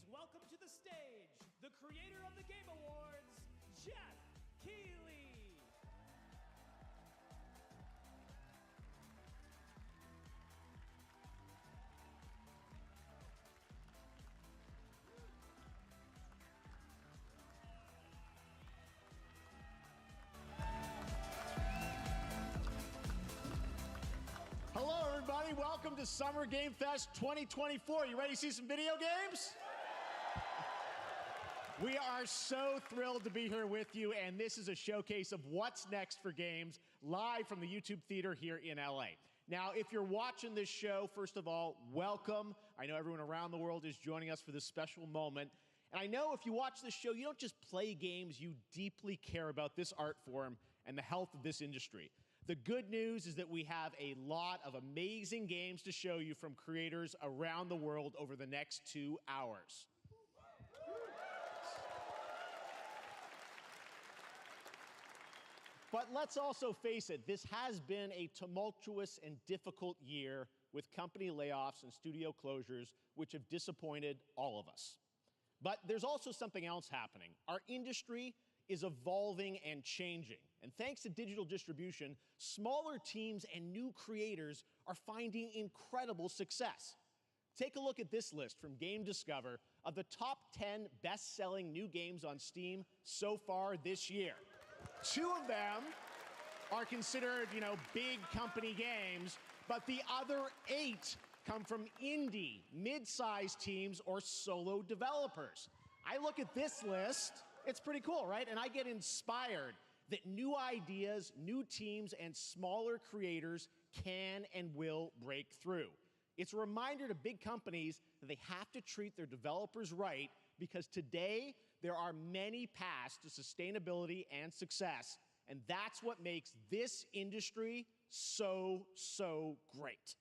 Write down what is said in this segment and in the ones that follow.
Please welcome to the stage the creator of the Game Awards, Jeff Keighley. Hello, everybody. Welcome to Summer Game Fest 2024. You ready to see some video games? We are so thrilled to be here with you, and this is a showcase of what's next for games live from the YouTube Theater here in LA. Now, if you're watching this show, first of all, welcome. I know everyone around the world is joining us for this special moment. And I know if you watch this show, you don't just play games, you deeply care about this art form and the health of this industry. The good news is that we have a lot of amazing games to show you from creators around the world over the next 2 hours. But let's also face it, this has been a tumultuous and difficult year with company layoffs and studio closures, which have disappointed all of us. But there's also something else happening. Our industry is evolving and changing. And thanks to digital distribution, smaller teams and new creators are finding incredible success. Take a look at this list from Game Discover of the top 10 best-selling new games on Steam so far this year. 2 of them are considered, big company games, but the other 8 come from indie, mid-sized teams or solo developers. I look at this list, it's pretty cool, right? And I get inspired that new ideas, new teams, and smaller creators can and will break through. It's a reminder to big companies that they have to treat their developers right, because today there are many paths to sustainability and success, and that's what makes this industry so great.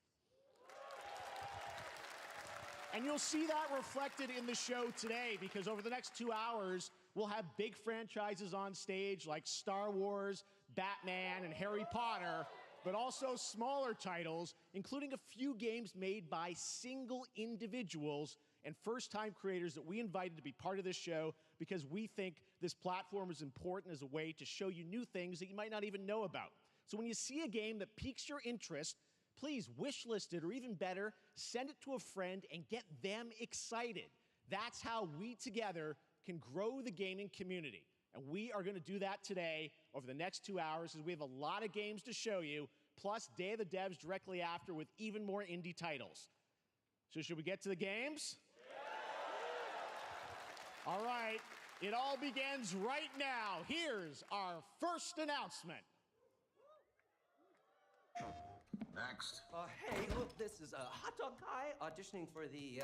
And you'll see that reflected in the show today, because over the next 2 hours, we'll have big franchises on stage like Star Wars, Batman, and Harry Potter, but also smaller titles, including a few games made by single individuals and first-time creators that we invited to be part of this show because we think this platform is important as a way to show you new things that you might not even know about. So when you see a game that piques your interest, please wishlist it, or even better, send it to a friend and get them excited. That's how we together can grow the gaming community. And we are going to do that today over the next 2 hours, as we have a lot of games to show you, plus Day of the Devs directly after with even more indie titles. So should we get to the games? All right, it all begins right now. Here's our first announcement. Next. Hey, look, this is a hot dog guy auditioning for the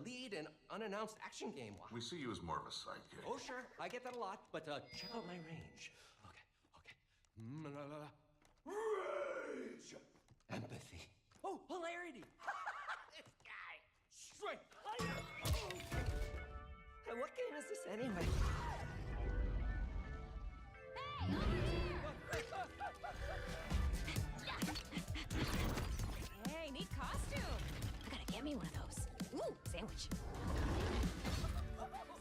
lead and unannounced action game. We see you as more of a sidekick. Oh, sure, I get that a lot, but check out my range. Okay. Rage! Empathy. Oh, hilarity! This guy! Strength! Hey, what game is this anyway? Hey, over here! Hey, neat costume. I gotta get me one of those. Ooh, sandwich.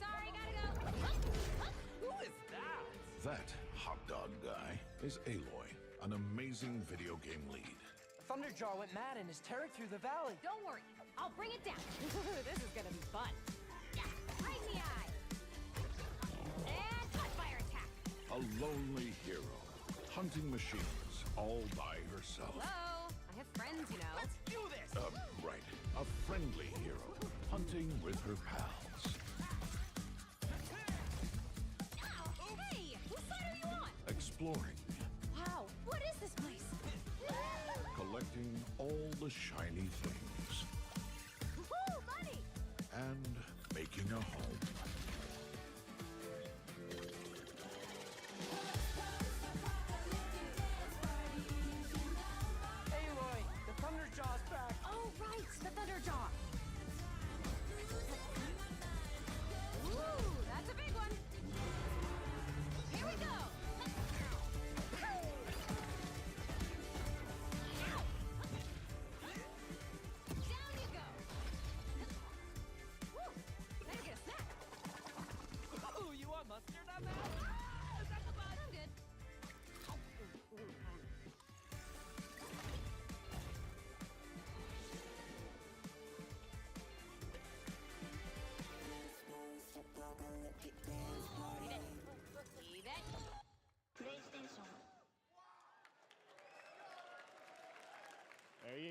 Sorry, gotta go. Who is that? That hot dog guy is Aloy, an amazing video game lead. Thunderjaw went mad and is tearing through the valley. Don't worry, I'll bring it down. This is gonna be fun. Yeah, right in the eye. And hot fire attack. A lonely hero, hunting machines all by herself. Hello, I have friends, you know. Let's do this! Right. A friendly hero, hunting with her pals. Ow! Hey, whose side are you on? Exploring, Wow, what is this place? collecting all the shiny things, Woo, money! and making a home. Aloy, the Thunderjaw's back. Oh, right, the Thunderjaw. Woo, that's a big one. Here we go.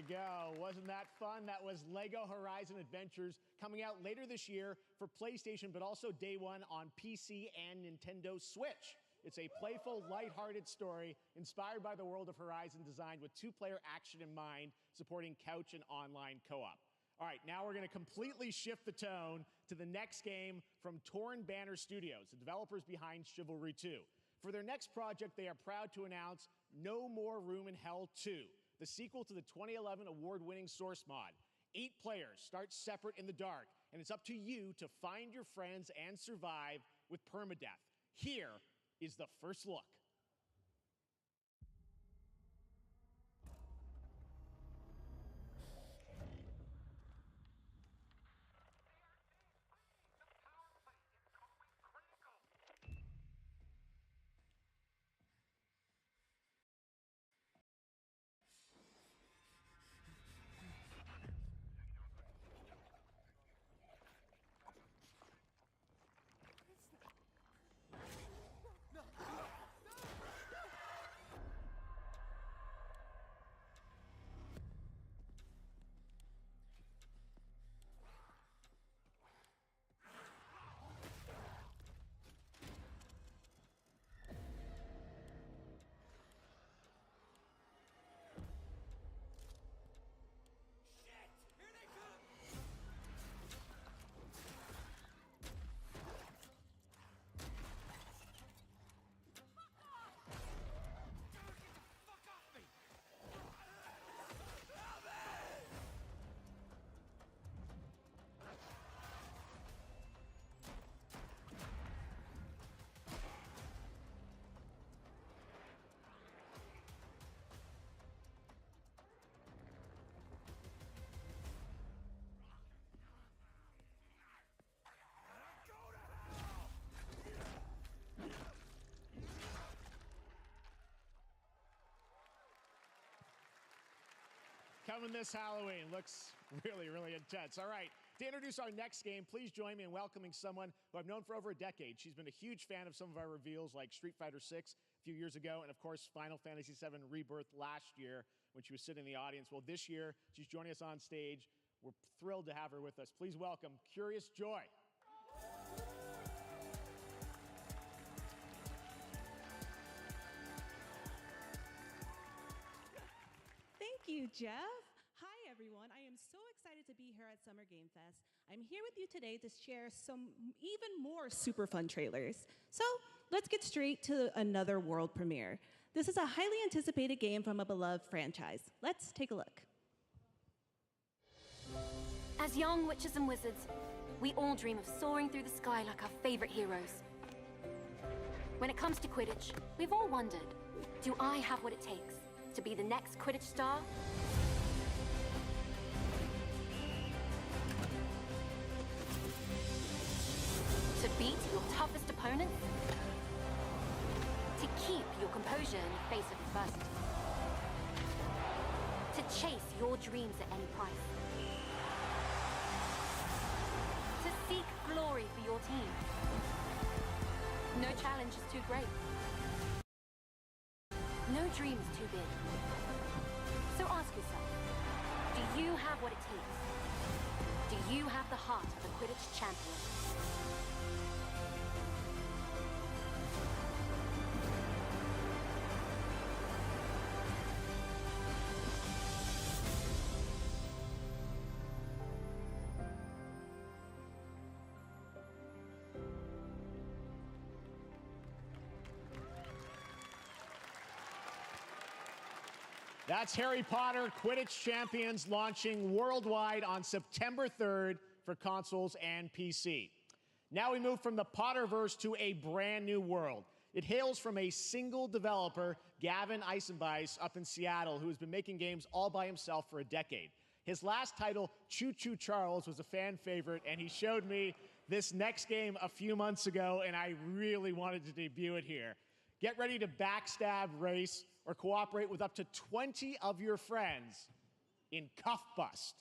go. Wasn't that fun? That was LEGO Horizon Adventures, coming out later this year for PlayStation, but also day one on PC and Nintendo Switch. It's a playful, lighthearted story inspired by the world of Horizon, designed with two-player action in mind, supporting couch and online co-op. All right, now we're going to completely shift the tone to the next game from Torn Banner Studios, the developers behind Chivalry 2. For their next project, they are proud to announce No More Room in Hell 2, the sequel to the 2011 award-winning Source mod. 8 players start separate in the dark, and it's up to you to find your friends and survive with permadeath. Here is the first look. Coming this Halloween. Looks really, really intense. All right, to introduce our next game, please join me in welcoming someone who I've known for over a decade. She's been a huge fan of some of our reveals, like Street Fighter 6 a few years ago, and of course, Final Fantasy 7 Rebirth last year when she was sitting in the audience. Well, this year, she's joining us on stage. We're thrilled to have her with us. Please welcome Curious Joy. Thank you, Jeff. Hi, everyone. I am so excited to be here at Summer Game Fest. I'm here with you today to share some even more super fun trailers. So let's get straight to another world premiere. This is a highly anticipated game from a beloved franchise. Let's take a look. As young witches and wizards, we all dream of soaring through the sky like our favorite heroes. When it comes to Quidditch, we've all wondered, do I have what it takes to be the next Quidditch star? To beat your toughest opponents? To keep your composure in the face of adversity? To chase your dreams at any price? To seek glory for your team? No challenge is too great. No dream is too big. So ask yourself, do you have what it takes? Do you have the heart of a Quidditch champion? That's Harry Potter Quidditch Champions, launching worldwide on September 3rd for consoles and PC. Now we move from the Potterverse to a brand new world. It hails from a single developer, Gavin Eisenbeis, up in Seattle, who has been making games all by himself for a decade. His last title, Choo Choo Charles, was a fan favorite, and he showed me this next game a few months ago, and I really wanted to debut it here. Get ready to backstab, race, or cooperate with up to 20 of your friends in Cuff Bust.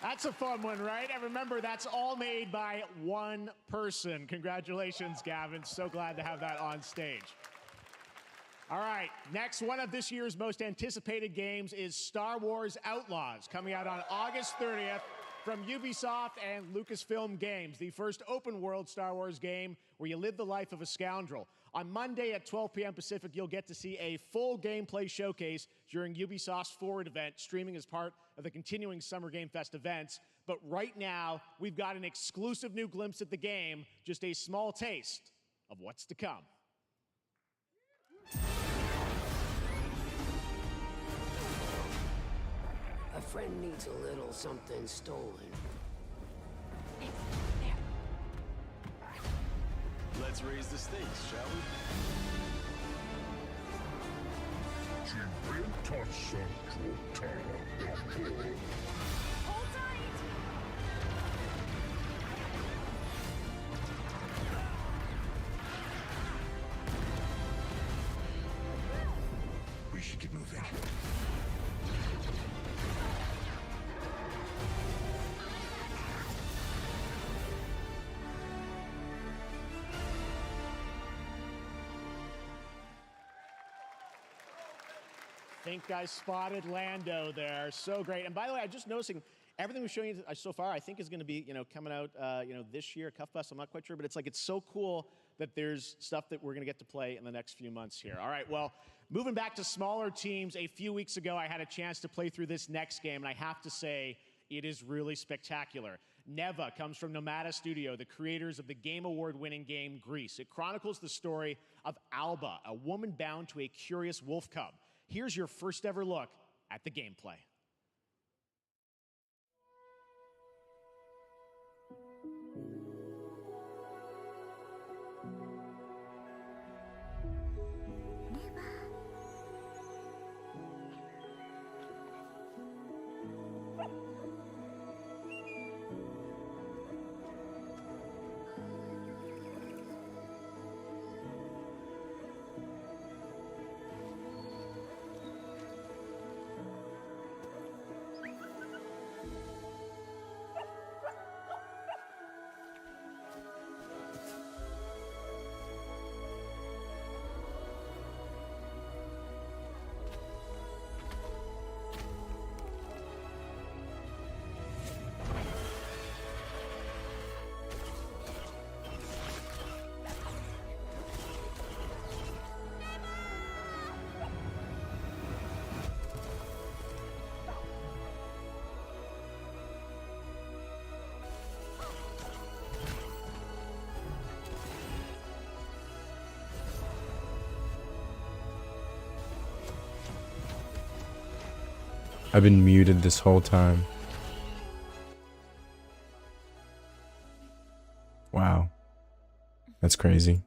That's a fun one, right? And remember, that's all made by one person. Congratulations, Gavin. So glad to have that on stage. All right, next one of this year's most anticipated games is Star Wars Outlaws, coming out on August 30th from Ubisoft and Lucasfilm Games, the first open-world Star Wars game where you live the life of a scoundrel. On Monday at 12 p.m. Pacific, you'll get to see a full gameplay showcase during Ubisoft's Forward event, streaming as part of the continuing Summer Game Fest events. But right now, we've got an exclusive new glimpse at the game, just a small taste of what's to come. A friend needs a little something stolen. Let's raise the stakes, shall we? Hold tight! We should get moving. I think I spotted Lando there. So great. And by the way, I'm just noticing everything we're showing you so far, I think is going to be, coming out, this year, Cuff Fest. I'm not quite sure, but it's so cool that there's stuff that we're going to get to play in the next few months here. All right, well, moving back to smaller teams, a few weeks ago, I had a chance to play through this next game, and I have to say, it is really spectacular. Neva comes from Nomada Studio, the creators of the Game Award-winning game Grease. It chronicles the story of Alba, a woman bound to a curious wolf cub. Here's your first ever look at the gameplay. I've been muted this whole time. Wow. That's crazy.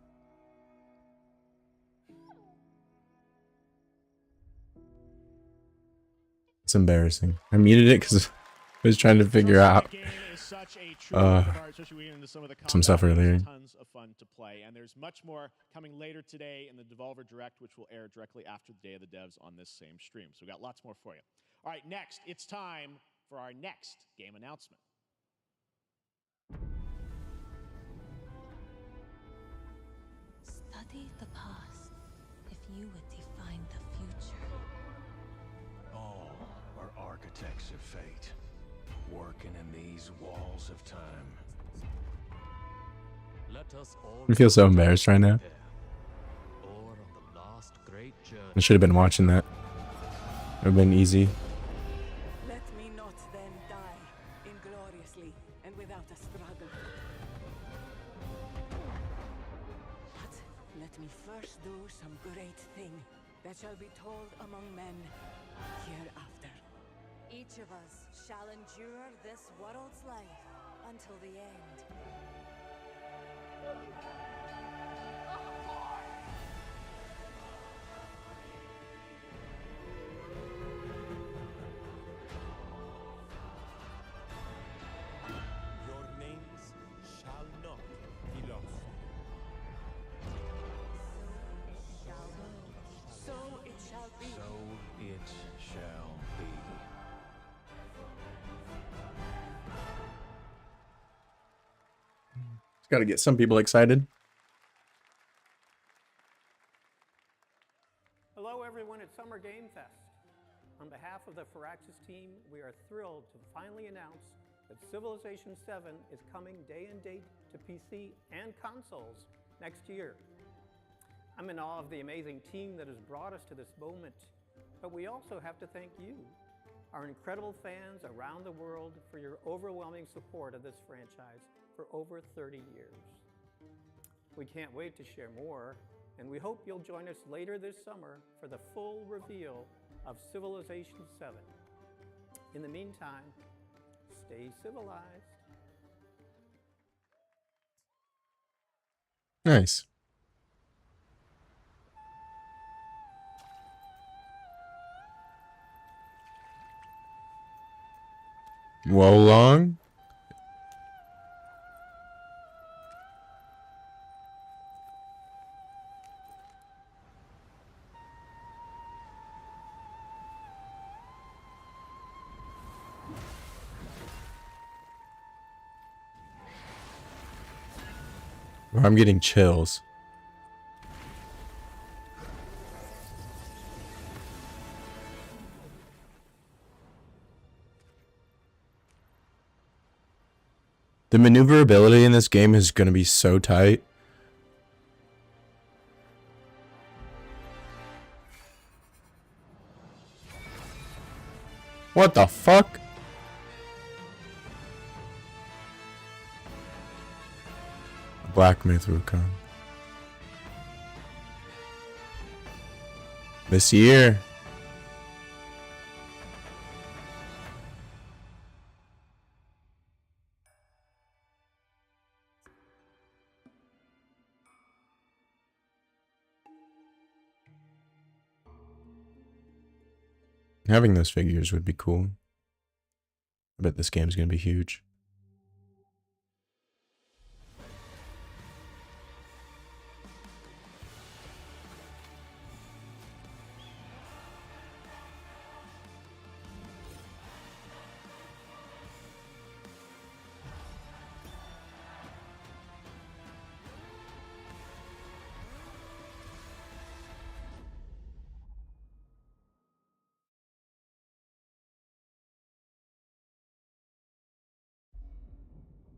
It's embarrassing. I muted it because I was trying to figure out some stuff earlier. Tons of fun to play, and there's much more coming later today in the Devolver Direct, which will air directly after the Day of the Devs on this same stream. So we've got lots more for you. All right, next, it's time for our next game announcement. Study the past if you would define the future. All are architects of fate, working in these walls of time. Let us all I feel so embarrassed right now. I should have been watching that. It would have been easy. Let me not then die ingloriously and without a struggle. But let me first do some great thing that shall be told among men hereafter. Each of us shall endure this world's life until the end. Your names shall not be lost. So it shall be. So it shall be. Got to get some people excited. Hello, everyone at Summer Game Fest. On behalf of the Firaxis team, we are thrilled to finally announce that Civilization 7 is coming day and date to PC and consoles next year. I'm in awe of the amazing team that has brought us to this moment, but we also have to thank you, our incredible fans around the world, for your overwhelming support of this franchise for over 30 years. We can't wait to share more, and we hope you'll join us later this summer for the full reveal of Civilization 7. In the meantime, stay civilized. Nice. Wolong? I'm getting chills. The maneuverability in this game is going to be so tight. What the fuck? Black Myth Wukong. This year. Having those figures would be cool. I bet this game's gonna be huge.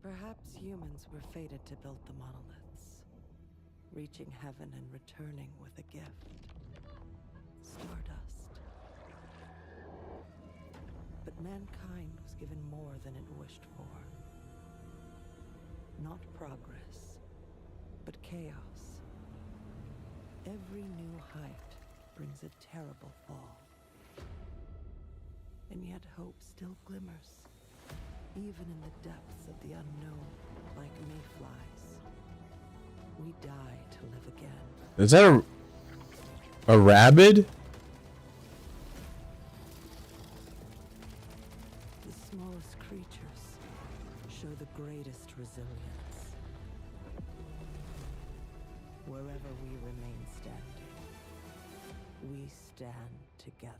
Perhaps humans were fated to build the monoliths, reaching heaven and returning with a gift. Stardust. But mankind was given more than it wished for. Not progress, but chaos. Every new height brings a terrible fall. And yet hope still glimmers. Even in the depths of the unknown, like mayflies, we die to live again. Is that a rabid? The smallest creatures show the greatest resilience. Wherever we remain standing, we stand together.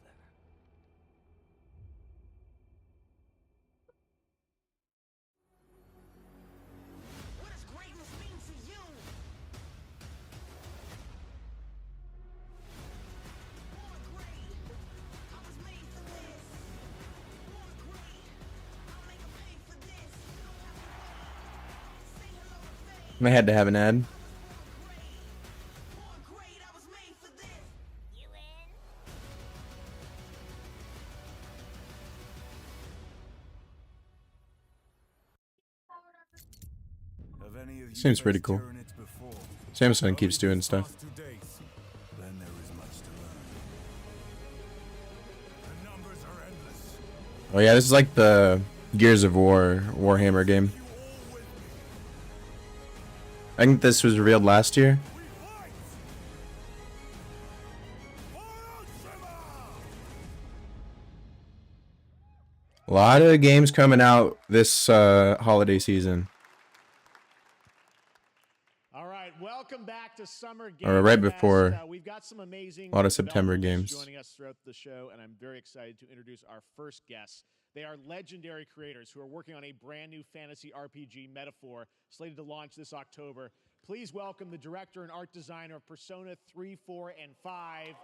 I had to have an ad. Seems pretty cool. Samsung keeps doing stuff. Oh yeah, this is like the Gears of War Warhammer game. I think this was revealed last year. A lot of games coming out this holiday season. All right, welcome back to Summer Game Or right Fest. before We've got some amazing a lot of September developers games. joining us throughout the show, and I'm very excited to introduce our first guests. They are legendary creators who are working on a brand new fantasy RPG Metaphor slated to launch this October. Please welcome the director and art designer of Persona 3, 4, and 5,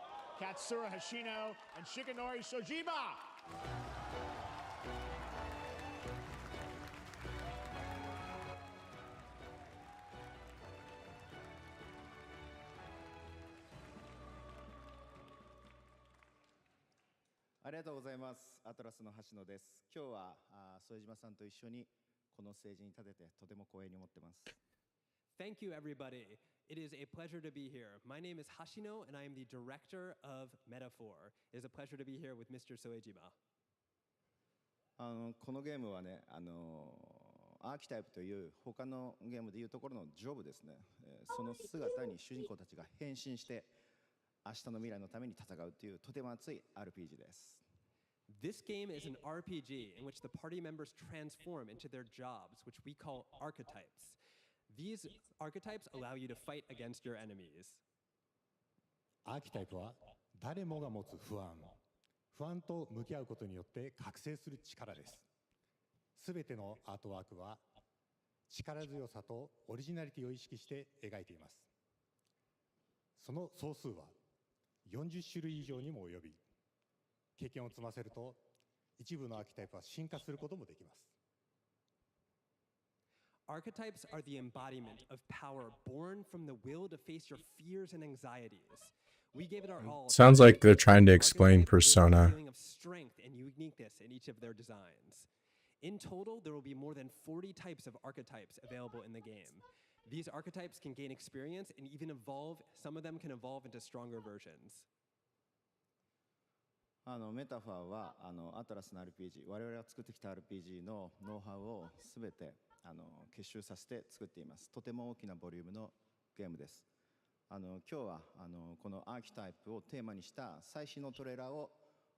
Katsura Hashino and Shigenori Shojima. ありがとうございます。アトラスの橋野です。今日は副島さんと一緒にこのステージに立ててとても光栄に思ってます。Thank you, everybody. It is a pleasure to be here. My name is Hashino, and I am the director of Metaphor. It is a pleasure to be here with Mr. Soejima. このゲームはね、アーキタイプという他のゲームでいうところのジョブですね。その姿に主人公たちが変身して明日の未来のために戦うというとても熱い RPG です。This game is an RPG in which the party members transform into their jobs, which we call archetypes. These archetypes allow you to fight against your enemies. アーキタイプは誰もが持つ不安と向き合うことによって覚醒する力です。すべてのアートワークは力強さとオリジナリティを意識して描いています。その総数は40種類以上にも及び、経験を積ませると一部のアーキタイプは進化することもできます。Archetypes are the embodiment of power born from the will to face your fears and anxieties. We gave it our all. Sounds like they're trying to explain Persona. Feeling of strength and uniqueness in each of their designs. In total, there will be more than 40 types of archetypes available in the game. These archetypes can gain experience and even evolve. Some of them can evolve into stronger versions. メタファーはアトラスの RPG、我々が作ってきた RPG のノウハウをすべて結集させて作っています。とても大きなボリュームのゲームです。今日はこのアーキタイプをテーマにした最新のトレーラーを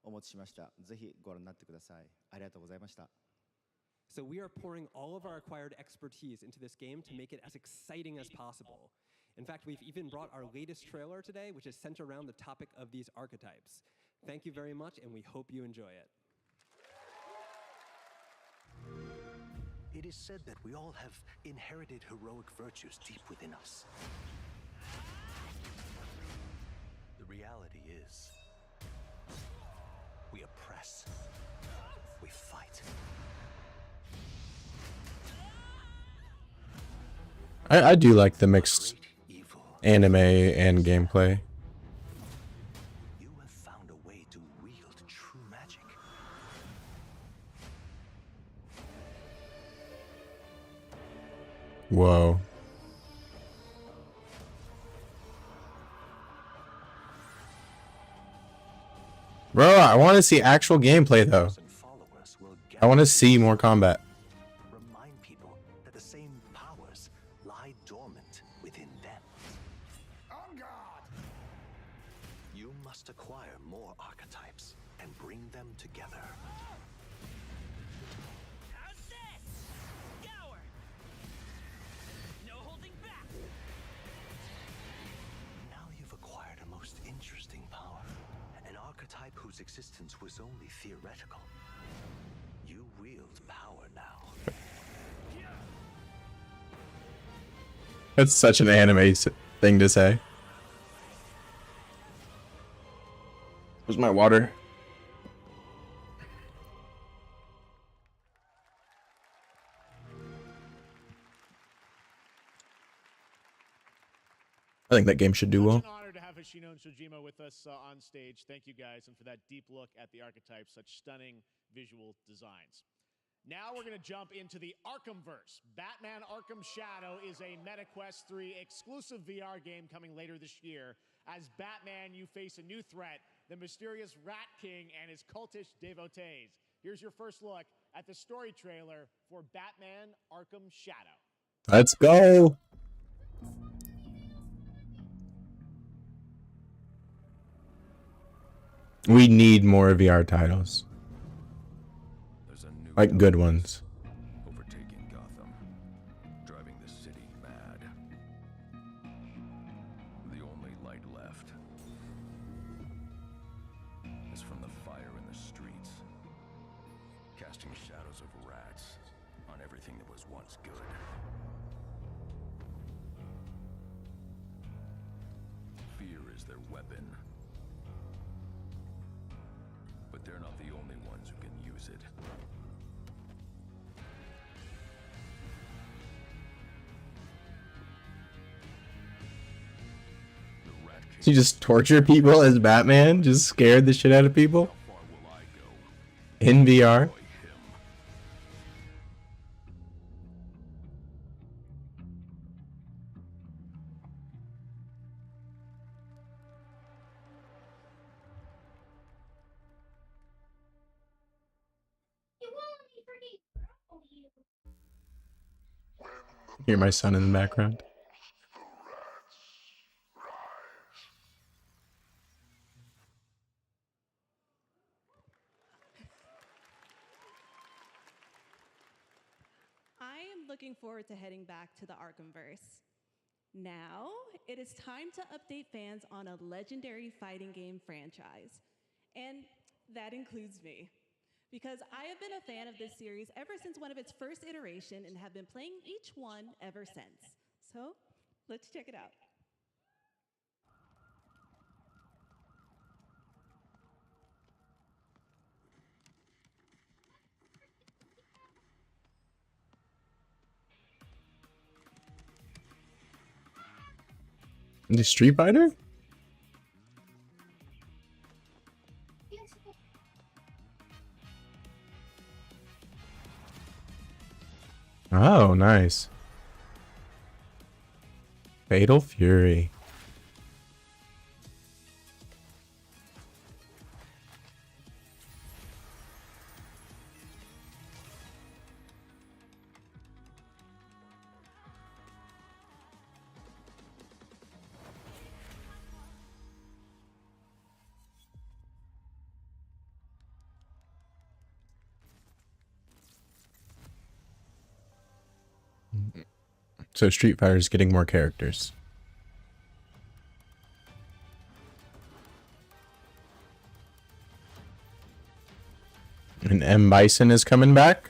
お持ちしました。ぜひご覧になってください。ありがとうございました。So we are pouring all of our acquired expertise into this game to make it as exciting as possible. In fact, we've even brought our latest trailer today, which is centered around the topic of these archetypes. Thank you very much, and we hope you enjoy it. It is said that we all have inherited heroic virtues deep within us. The reality is, we oppress, we fight. I do like the mixed anime and gameplay. You have found a way to wield true magic. Whoa. Bro, I want to see actual gameplay though. I want to see more combat. Remind people that the same powers lie dormant within them. On guard! You must acquire more archetypes and bring them together. How's this? Scour! No holding back! Now you've acquired a most interesting power, an archetype whose existence was only theoretical. You wield power now. That's such an anime thing to say. Where's my water? I think that game should do well. Such an honor to have Hashino and Shojima with us on stage. Thank you guys, and for that deep look at the archetypes, such stunning visual designs. Now we're going to jump into the Arkhamverse. Batman Arkham Shadow is a MetaQuest 3 exclusive VR game coming later this year. As Batman, you face a new threat, the mysterious Rat King and his cultish devotees. Here's your first look at the story trailer for Batman Arkham Shadow. Let's go! We need more VR titles. Like good ones. Overtaking Gotham, driving the city mad. The only light left is from the fire in the streets. casting shadows of rats on everything that was once good. Fear is their weapon. But they're not the only ones who can use it. So you just torture people as Batman? Just scared the shit out of people? In VR? Hear my son in the background. I am looking forward to heading back to the Arkhamverse. Now, it is time to update fans on a legendary fighting game franchise. And that includes me. Because I have been a fan of this series ever since one of its first iteration and have been playing each one ever since. So, let's check it out. The Street Fighter? Oh, nice. Fatal Fury. So Street Fighter is getting more characters. And M. Bison is coming back.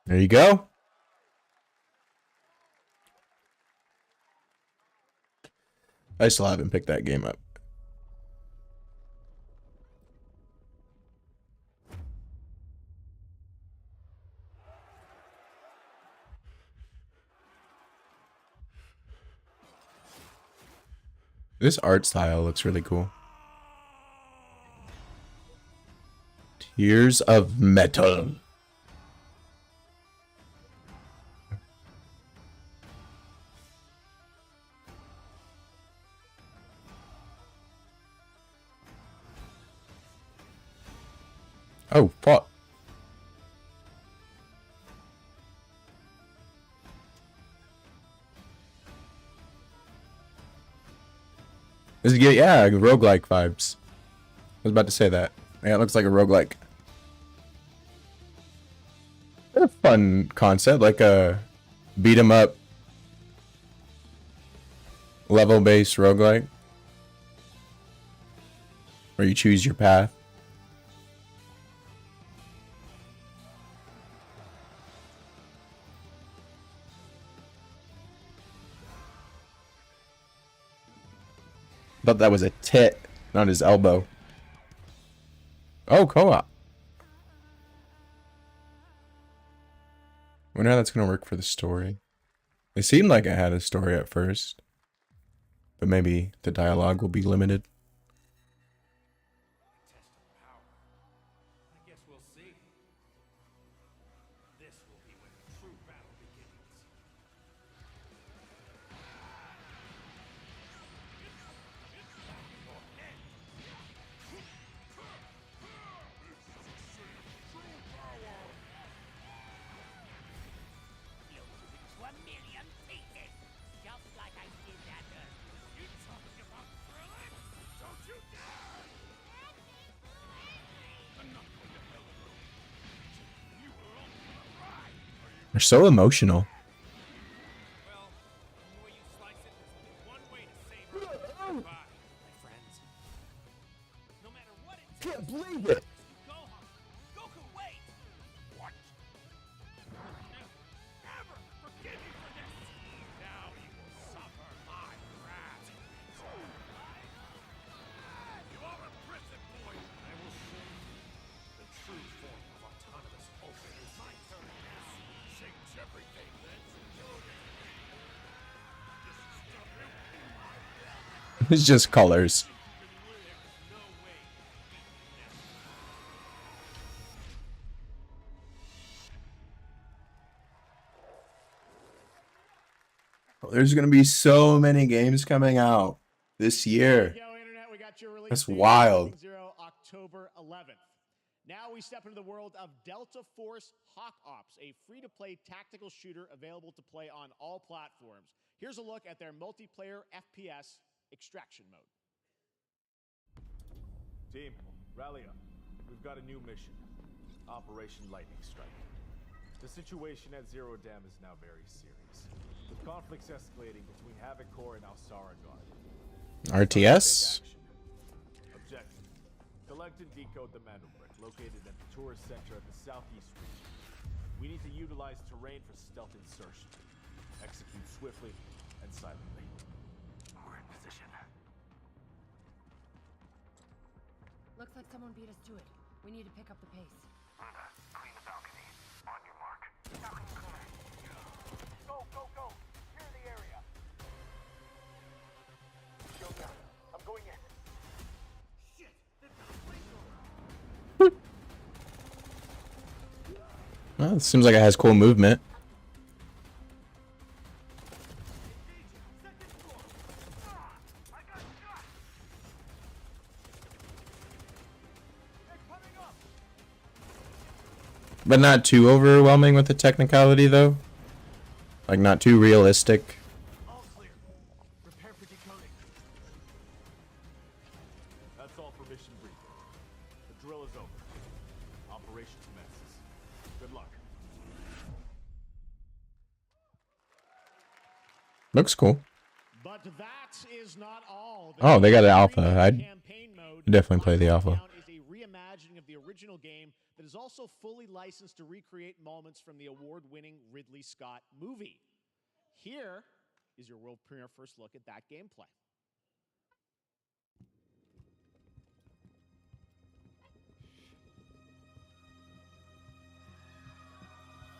There you go. I still haven't picked that game up. This art style looks really cool. Tears of Metal. Oh, fuck. This is, yeah, roguelike vibes. I was about to say that. Yeah, it looks like a roguelike. A fun concept, like a beat 'em up level-based roguelike. Where you choose your path. Thought that was a tit, not his elbow. Oh, co-op. Wonder how that's gonna work for the story. It seemed like it had a story at first, but maybe the dialogue will be limited. I guess we'll see. This will be when the true battle begins. They're so emotional. Can't believe it! Goku, wait! What? Never forgive you for this! Now you will suffer my wrath. You are a prison boy! I will show you the true form of autonomous open. It's my turn now. Change everything, then. It's just colors. There's gonna be so many games coming out this year. That's wild. October 11th. Now we step into the world of Delta Force Hawk Ops, a free-to-play tactical shooter available to play on all platforms. Here's a look at their multiplayer FPS extraction mode. Team, rally up. We've got a new mission. Operation Lightning Strike. The situation at Zero Dam is now very serious, with conflicts escalating between Havoc Corps and Alsara Guard. RTS? Objective: collect and decode the Mando Brick located at the tourist center of the southeast region. We need to utilize terrain for stealth insertion. Execute swiftly and silently. We're in position. Looks like someone beat us to it. We need to pick up the pace. Clean the balcony. On your mark. Balcony clear. Go, go, go! Clear the area. Show me. I'm going in. Shit! Well, it seems like it has cool movement. But not too overwhelming with the technicality, though. Like, not too realistic. Prepare for decoding. That's all for mission briefing. The drill is over. Operation commences. Good luck. Looks cool. But that is not all. Oh, they got an alpha. I'd definitely play the alpha. Is a reimagining of the original game that is also fully licensed to recreate moments from the award-winning Ridley Scott movie. Here is your world premiere first look at that gameplay.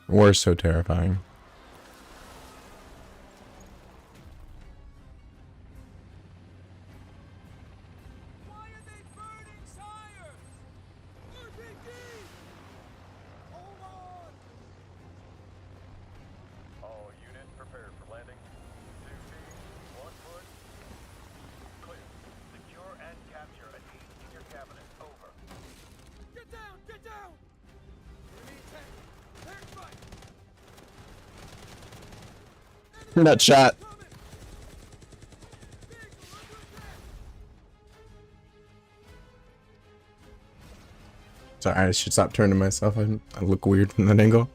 War is so terrifying. All units prepared for landing. 2 teams, 1 foot. Clear. Secure and capture a team in your cabinet. Over. Get down! Get down! Enemy attack! Clear fight! Nut shot. Sorry, I should stop turning myself. I look weird from that angle.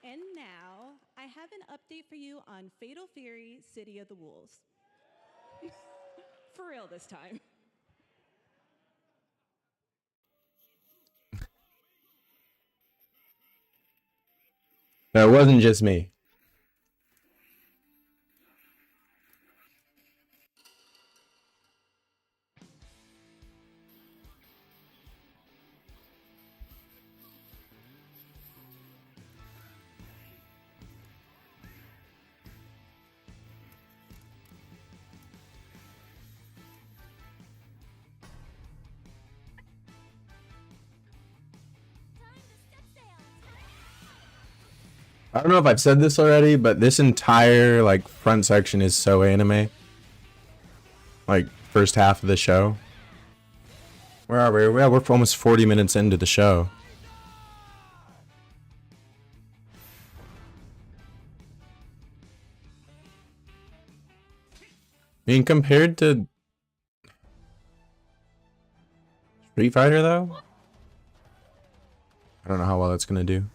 And now, I have an update for you on Fatal Fury: City of the Wolves. For real this time. No, it wasn't just me. I don't know if I've said this already, but this entire like front section is so anime. Like first half of the show. Where are we? Yeah, we're almost 40 minutes into the show. I mean, compared to Street Fighter though? I don't know how well that's gonna do.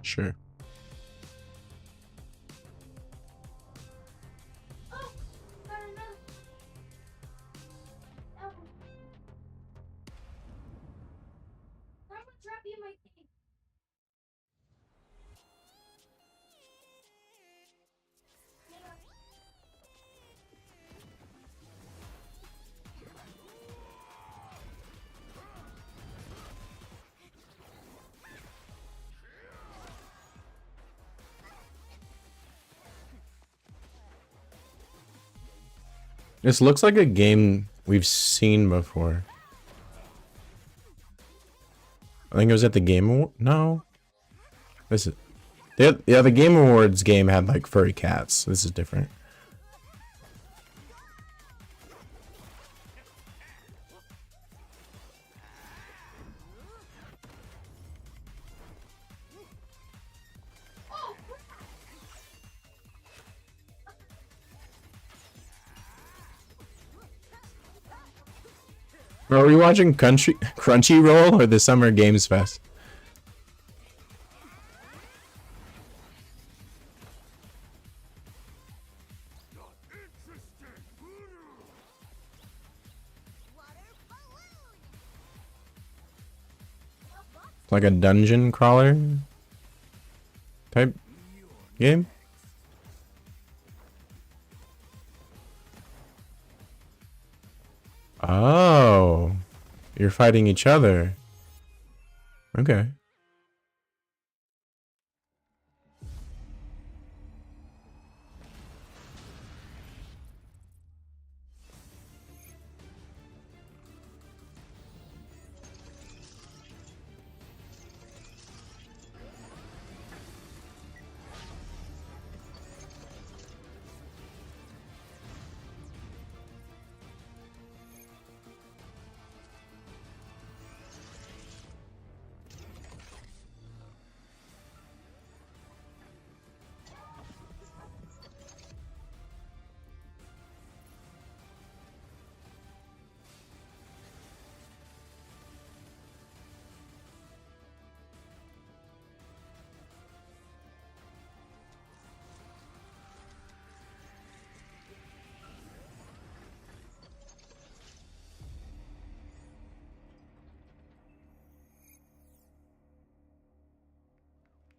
Sure. This looks like a game we've seen before. I think it was at the Game Award. No. This is... Yeah, the Game Awards game had like furry cats. This is different. Are we watching Crunchyroll or the Summer Games Fest? Like a dungeon crawler type game? Oh, you're fighting each other. Okay.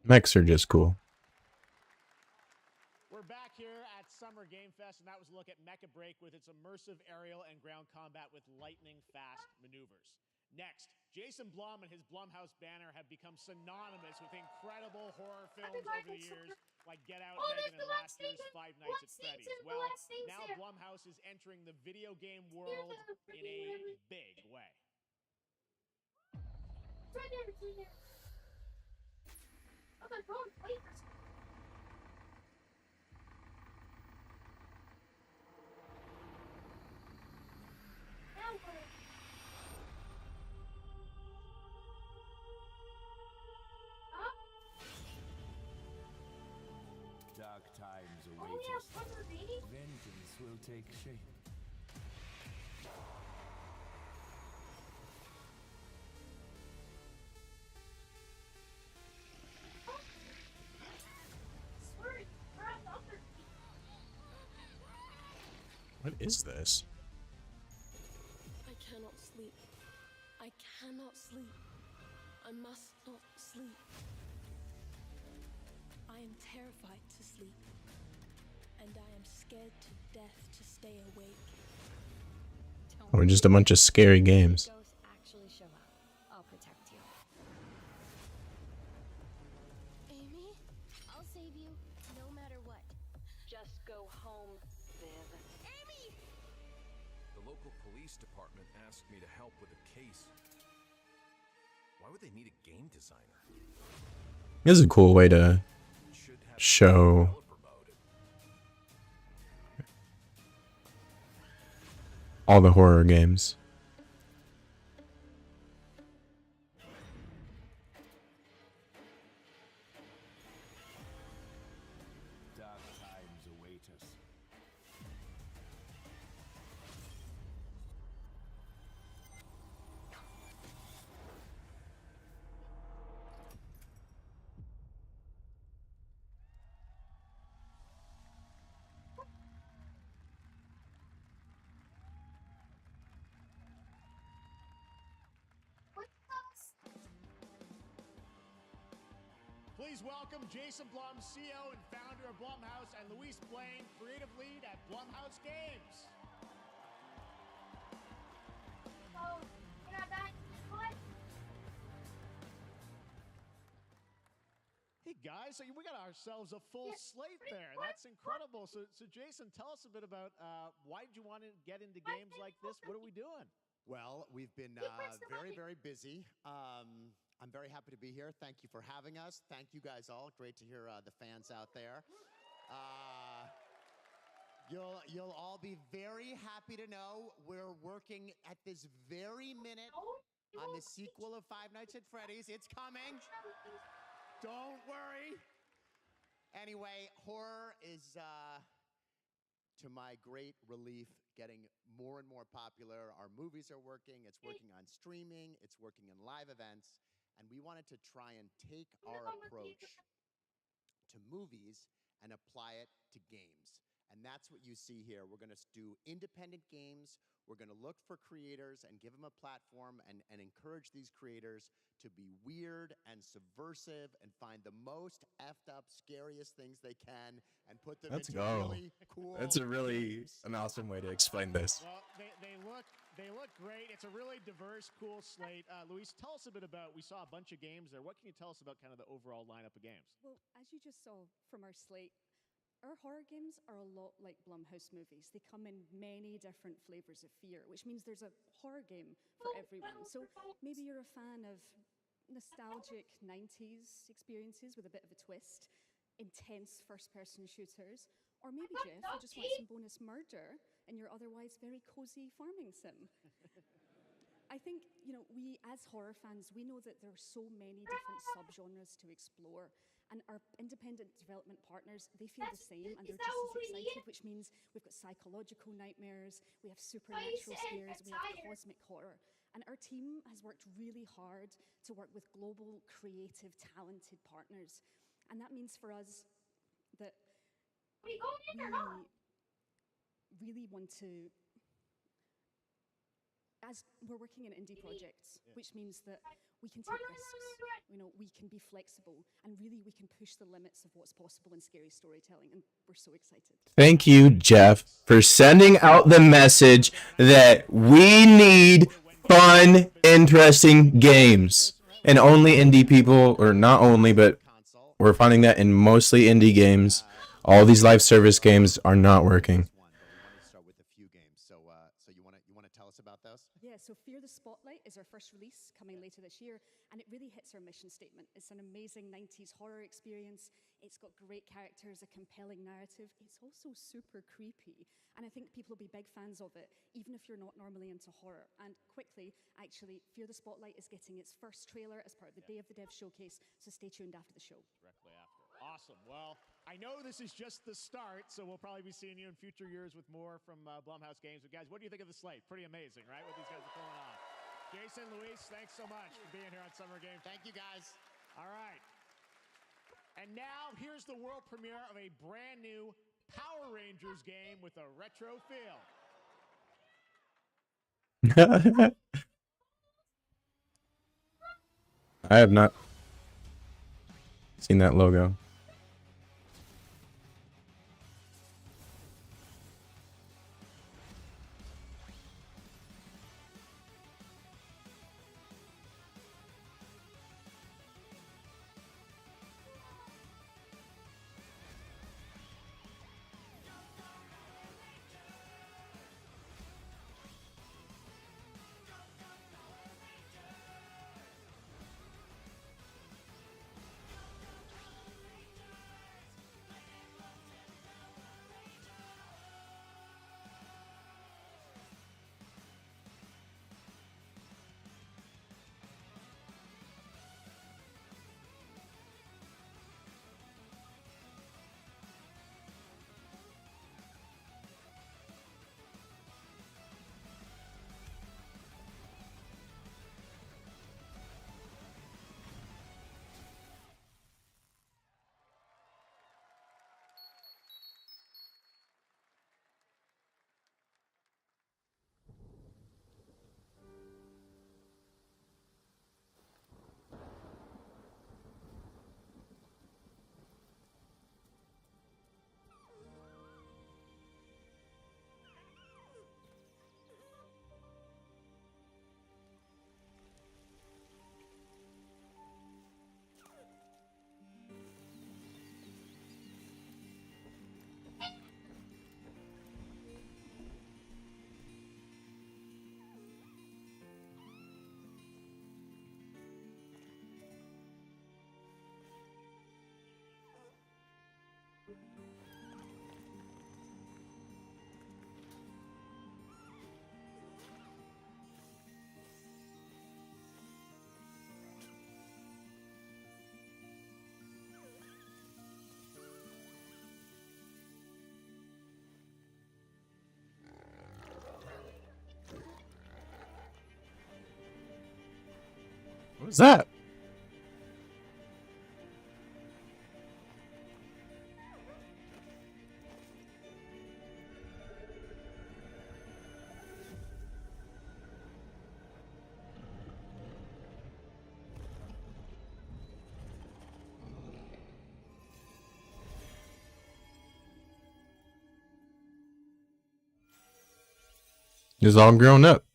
Mechs are just cool. We're back here at Summer Game Fest, and that was a look at Mecha Break with its immersive aerial and ground combat with lightning-fast maneuvers. Next, Jason Blum and his Blumhouse banner have become synonymous with incredible horror films over the years, like Get Out, Megan, and last year's Five Nights at Freddy's. Well, now Blumhouse is entering the video game world in a big way. Dark times await us. Vengeance will take shape. What is this? I cannot sleep. I cannot sleep. I must not sleep. I am terrified to sleep. And I am scared to death to stay awake. Or just a bunch of scary games. Ghosts actually show up. I'll protect you. Amy, I'll save you no matter what. Just go home, Viv. Amy! The local police department asked me to help with a case. Why would they need a game designer? This is a cool way to show. All the horror games. Dark times await us. Please welcome Jason Blum, CEO and founder of Blumhouse, and Luis Blaine, creative lead at Blumhouse Games. Hey guys, so we got ourselves a full slate there. That's incredible. So Jason, tell us a bit about why did you want to get into games like this? What are we doing? Well, we've been very, very busy. I'm very happy to be here. Thank you for having us. Thank you guys all. Great to hear the fans out there. You'll all be very happy to know we're working at this very minute on the sequel of Five Nights at Freddy's. It's coming. Don't worry. Anyway, horror is, to my great relief, getting more and more popular. Our movies are working. It's working on streaming. It's working in live events. And we wanted to try and take our approach to movies and apply it to games. And that's what you see here. We're going to do independent games. We're going to look for creators and give them a platform and encourage these creators to be weird and subversive and find the most effed up, scariest things they can and put them Let's into go. really cool That's a really games. an awesome way to explain this. Well, they look great. It's a really diverse, cool slate. Luis, tell us a bit about. We saw a bunch of games there. What can you tell us about kind of the overall lineup of games? Well, as you just saw from our slate, our horror games are a lot like Blumhouse movies. They come in many different flavors of fear, which means there's a horror game for everyone. So maybe you're a fan of nostalgic 90s experiences with a bit of a twist, intense first-person shooters, or maybe, Jeff, you just want some bonus murder in your otherwise very cozy farming sim. I think, we as horror fans, we know that there are so many different subgenres to explore. And our independent development partners, they feel the same and they're just as excited, which means we've got psychological nightmares, we have supernatural scares, we have cosmic horror. And our team has worked really hard to work with global, creative, talented partners. And that means for us that we really want to, as we're working in indie projects, which means that we can take risks, we can be flexible, and really we can push the limits of what's possible in scary storytelling, and we're so excited. Thank you, Jeff, for sending out the message that we need fun, interesting games. And only indie people, or not only, but we're finding that in mostly indie games, all these live service games are not working. Yeah, so Fear the Spotlight is our first release coming later this year, and it really hits our mission statement. It's an amazing 90s horror experience. It's got great characters, a compelling narrative. It's also super creepy, and I think people will be big fans of it, even if you're not normally into horror. And quickly, actually, Fear the Spotlight is getting its first trailer as part of the Day of the Dev showcase, so stay tuned after the show. Directly after. Awesome. Well, I know this is just the start, so we'll probably be seeing you in future years with more from Blumhouse Games. But guys, what do you think of the slate? Pretty amazing, right? What these guys are pulling off. Jason, Luis, thanks so much for being here on Summer Game. Thank you, guys. All right. And now, here's the world premiere of a brand new Power Rangers game with a retro feel. I have not seen that logo. What was that? He's all grown up.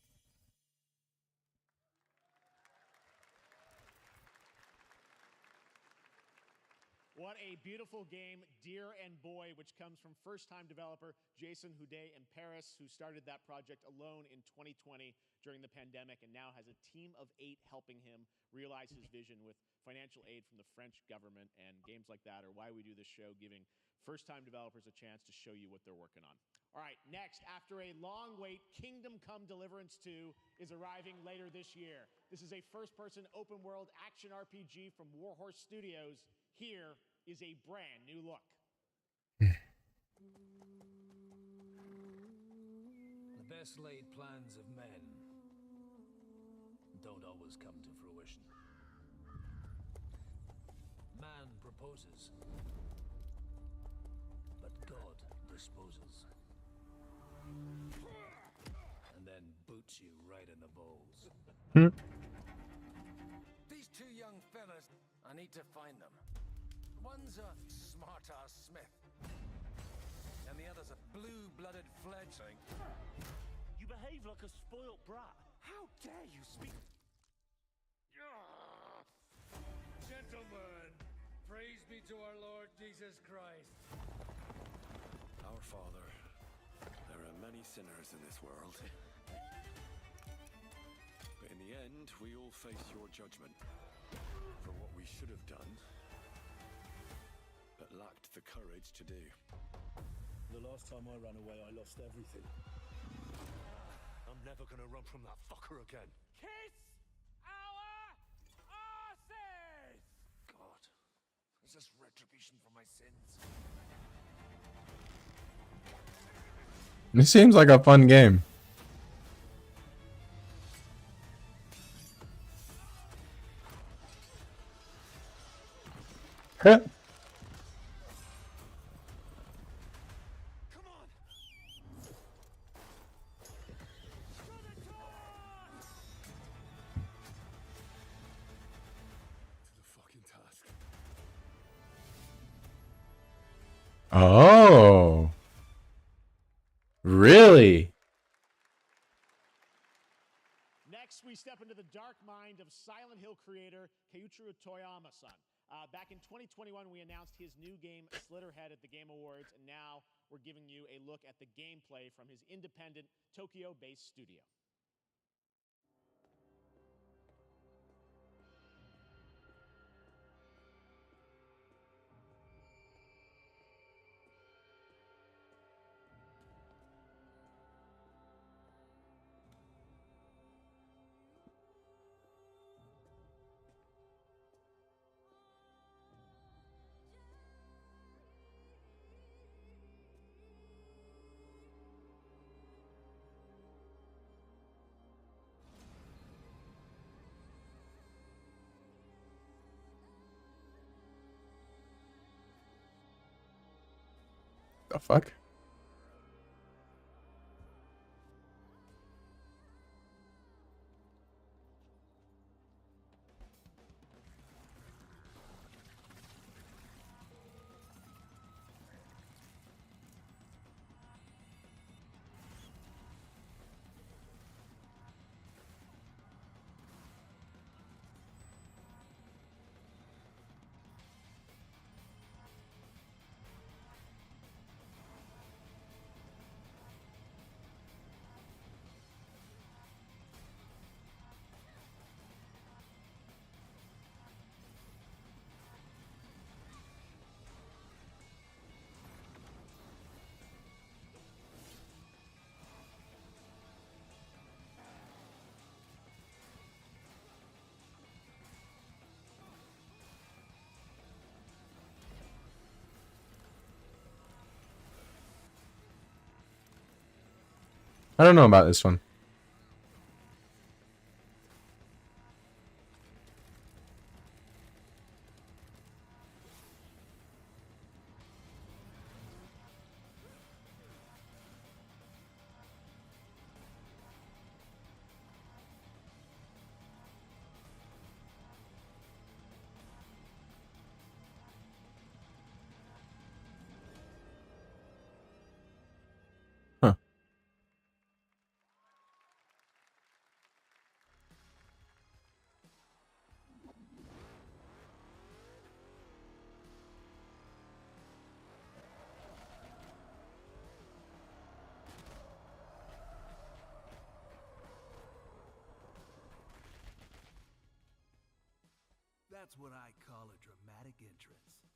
What a beautiful game, Dear and Boy, which comes from first-time developer Jason Houdet in Paris, who started that project alone in 2020 during the pandemic and now has a team of 8 helping him realize his vision with financial aid from the French government. And games like that are why we do this show, giving first-time developers a chance to show you what they're working on. All right, next, after a long wait, Kingdom Come Deliverance 2 is arriving later this year. This is a first-person open-world action RPG from Warhorse Studios. Here is a brand new look. The best laid plans of men don't always come to fruition. Man proposes, but God disposes. And then boots you right in the balls. These 2 young fellas, I need to find them. One's a smart-ass smith, and the other's a blue-blooded fledgling. You behave like a spoilt brat. How dare you speak? Gentlemen, praise be to our Lord Jesus Christ. Our Father, there are many sinners in this world. But in the end, we all face your judgment for what we should have done, but lacked the courage to do. The last time I ran away, I lost everything. I'm never gonna run from that fucker again. Kiss our asses! God, is this retribution for my sins? This seems like a fun game. Huh. Oh. Really? Next, we step into the dark mind of Silent Hill creator Keiichiro Toyama-san. Back in 2021, we announced his new game, Slitterhead, at the Game Awards, and now we're giving you a look at the gameplay from his independent, Tokyo-based studio. The fuck? I don't know about this one. That's what I call a dramatic entrance.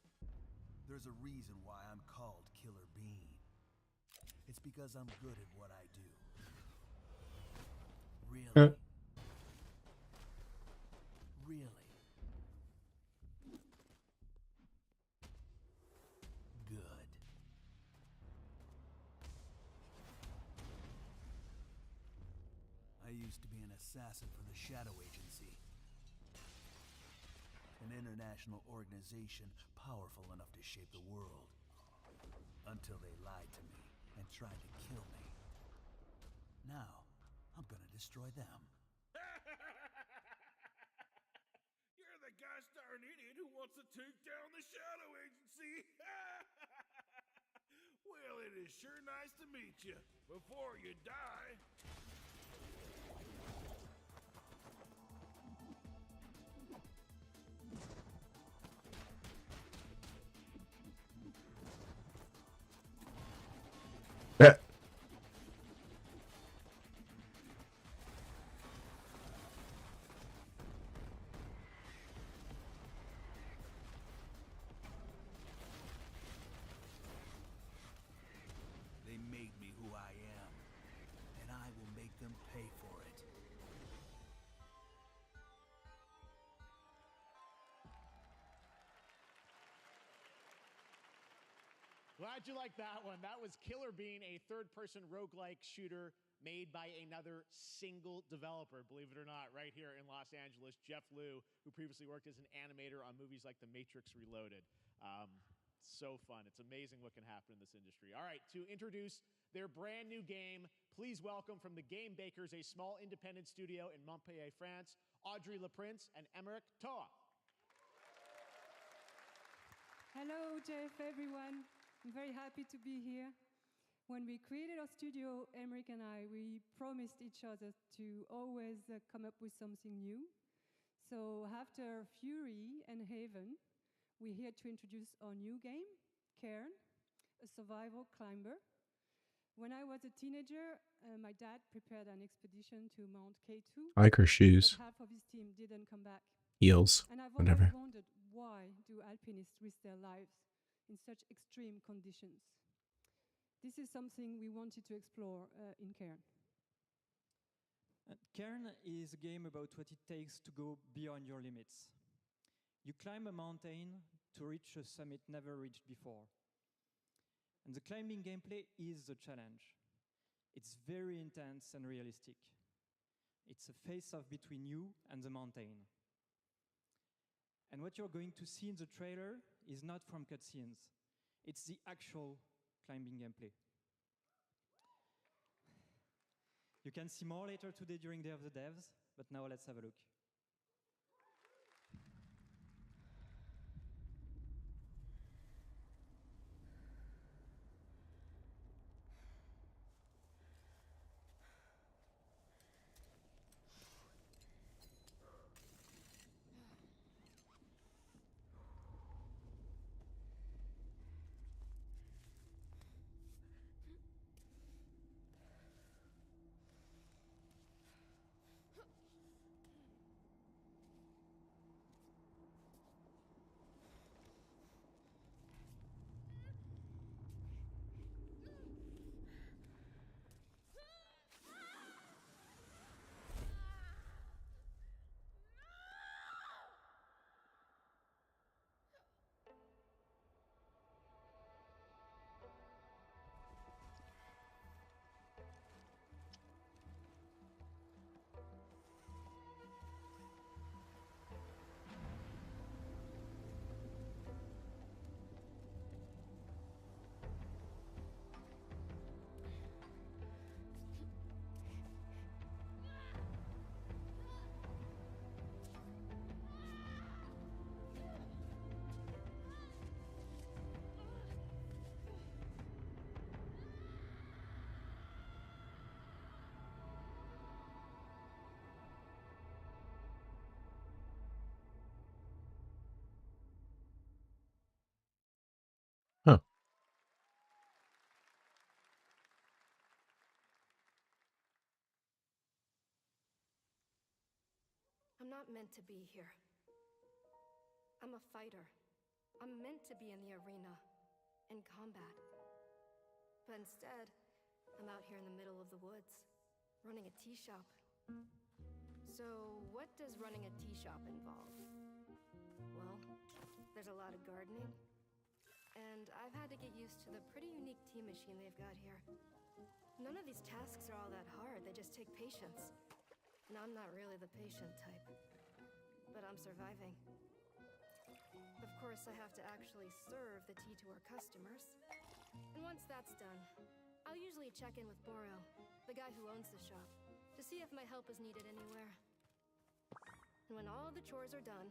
There's a reason why I'm called Killer Bean. It's because I'm good at what I do. Really? Really? Good. I used to be an assassin for the Shadow Agency. An international organization powerful enough to shape the world. Until they lied to me and tried to kill me. Now, I'm gonna destroy them. You're the gosh darn idiot who wants to take down the Shadow Agency! Well, it is sure nice to meet you. Before you die. They made me who I am, and I will make them pay for it. Glad you liked that one. That was Killer Bean, a third-person roguelike shooter made by another single developer, believe it or not, right here in Los Angeles, Jeff Liu, who previously worked as an animator on movies like The Matrix Reloaded. So fun. It's amazing what can happen in this industry. All right, to introduce their brand new game, please welcome from the Game Bakers, a small independent studio in Montpellier, France, Audrey Laprince and Emmerich Toa. Hello, Jeff, everyone. I'm very happy to be here. When we created our studio, Emmerich and I, we promised each other to always come up with something new. So after Fury and Haven, we're here to introduce our new game, Cairn, a survival climber. When I was a teenager, my dad prepared an expedition to Mount K2. I like her shoes. But half of his team didn't come back. Heels. And I've Whatever. always wondered, why do alpinists risk their lives in such extreme conditions? This is something we wanted to explore in Cairn. Cairn is a game about what it takes to go beyond your limits. You climb a mountain to reach a summit never reached before. And the climbing gameplay is the challenge. It's very intense and realistic. It's a face-off between you and the mountain. And what you're going to see in the trailer is not from cutscenes. It's the actual climbing gameplay. You can see more later today during Day of the Devs, but now let's have a look. Huh. I'm not meant to be here. I'm a fighter. I'm meant to be in the arena, in combat. But instead, I'm out here in the middle of the woods, running a tea shop. So, what does running a tea shop involve? Well, there's a lot of gardening, and I've had to get used to the pretty unique tea machine they've got here. None of these tasks are all that hard, they just take patience. And I'm not really the patient type, but I'm surviving. Of course, I have to actually serve the tea to our customers. And once that's done, I'll usually check in with Boro, the guy who owns the shop, to see if my help is needed anywhere. And when all the chores are done,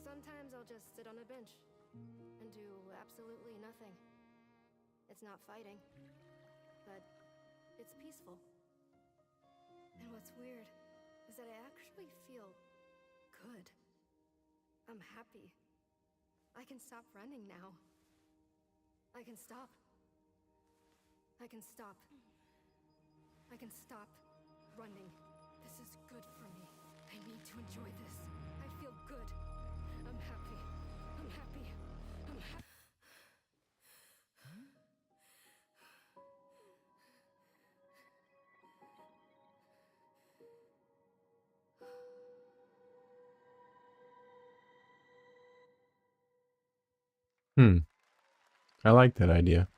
sometimes I'll just sit on a bench and do absolutely nothing. It's not fighting, but it's peaceful. And what's weird is that I actually feel good. I'm happy. I can stop running now. I can stop. I can stop. I can stop running. This is good for me. I need to enjoy this. I feel good. I'm happy. I'm happy. I'm happy. I like that idea.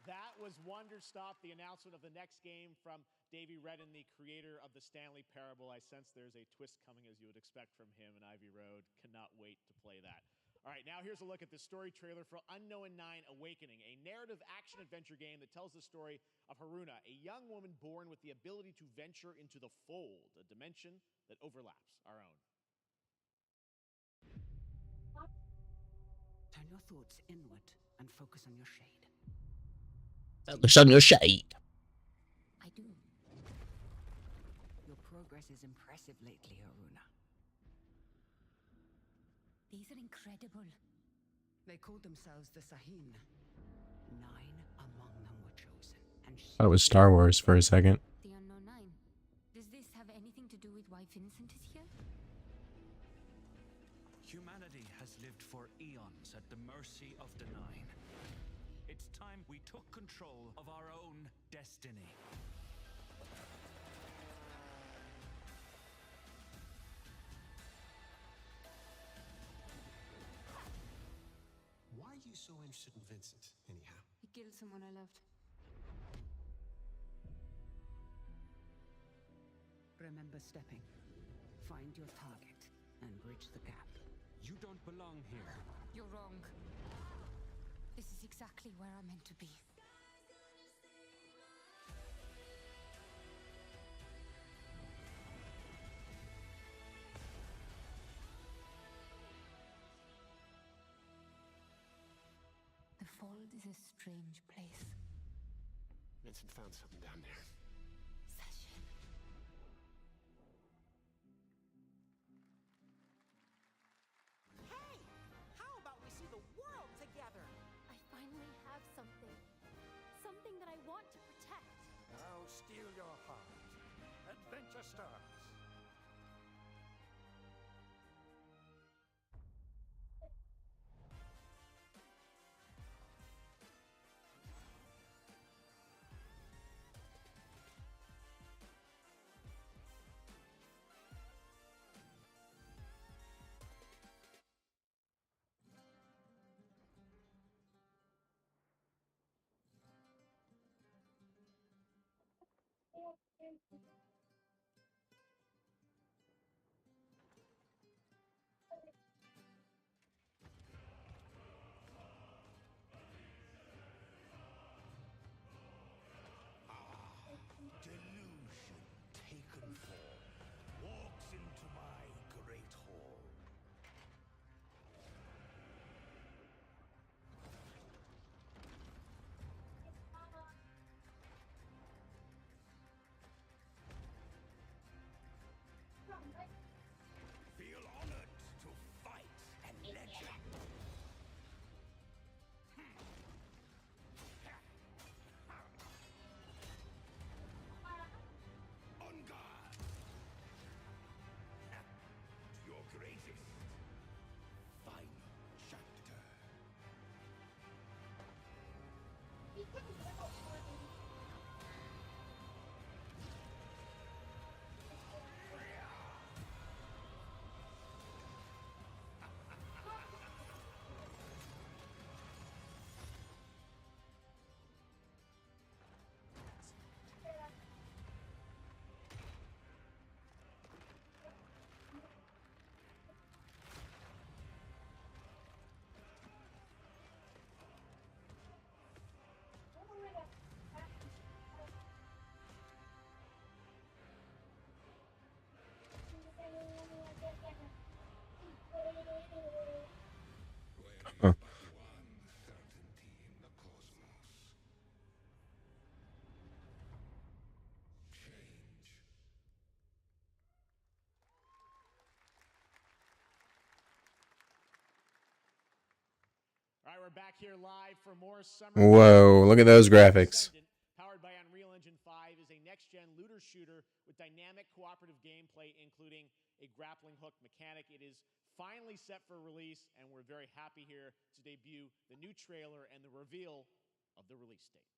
That was Wonderstop, the announcement of the next game from Davey Redden, the creator of the Stanley Parable. I sense there's a twist coming, as you would expect from him in Ivy Road. Cannot wait to play that. All right, now here's a look at the story trailer for Unknown 9 Awakening, a narrative action-adventure game that tells the story of Haruna, a young woman born with the ability to venture into the fold, a dimension that overlaps our own. Turn your thoughts inward and focus on your shade. Focus on your shade. I do. Your progress is impressive lately, Haruna. These are incredible. They called themselves the Sahin. 9 among them were chosen. And Thought it was Star Wars for a second. The Unknown 9. Does this have anything to do with why Vincent is here? Humanity has lived for eons at the mercy of the Nine. It's time we took control of our own destiny. Why are you so interested in Vincent, anyhow? He killed someone I loved. Remember stepping. Find your target and bridge the gap. You don't belong here. You're wrong. This is exactly where I'm meant to be. The Fold is a strange place. Vincent found something down there. I finally have something. Something that I want to protect. Now steel your heart. Adventure starts. Delusion taken form walks into my great hall. we're back here live for more summer. Whoa, look at those graphics. Powered by Unreal Engine 5 is a next-gen looter shooter with dynamic cooperative gameplay, including a grappling hook mechanic. It is finally set for release, and we're very happy here to debut the new trailer and the reveal of the release date.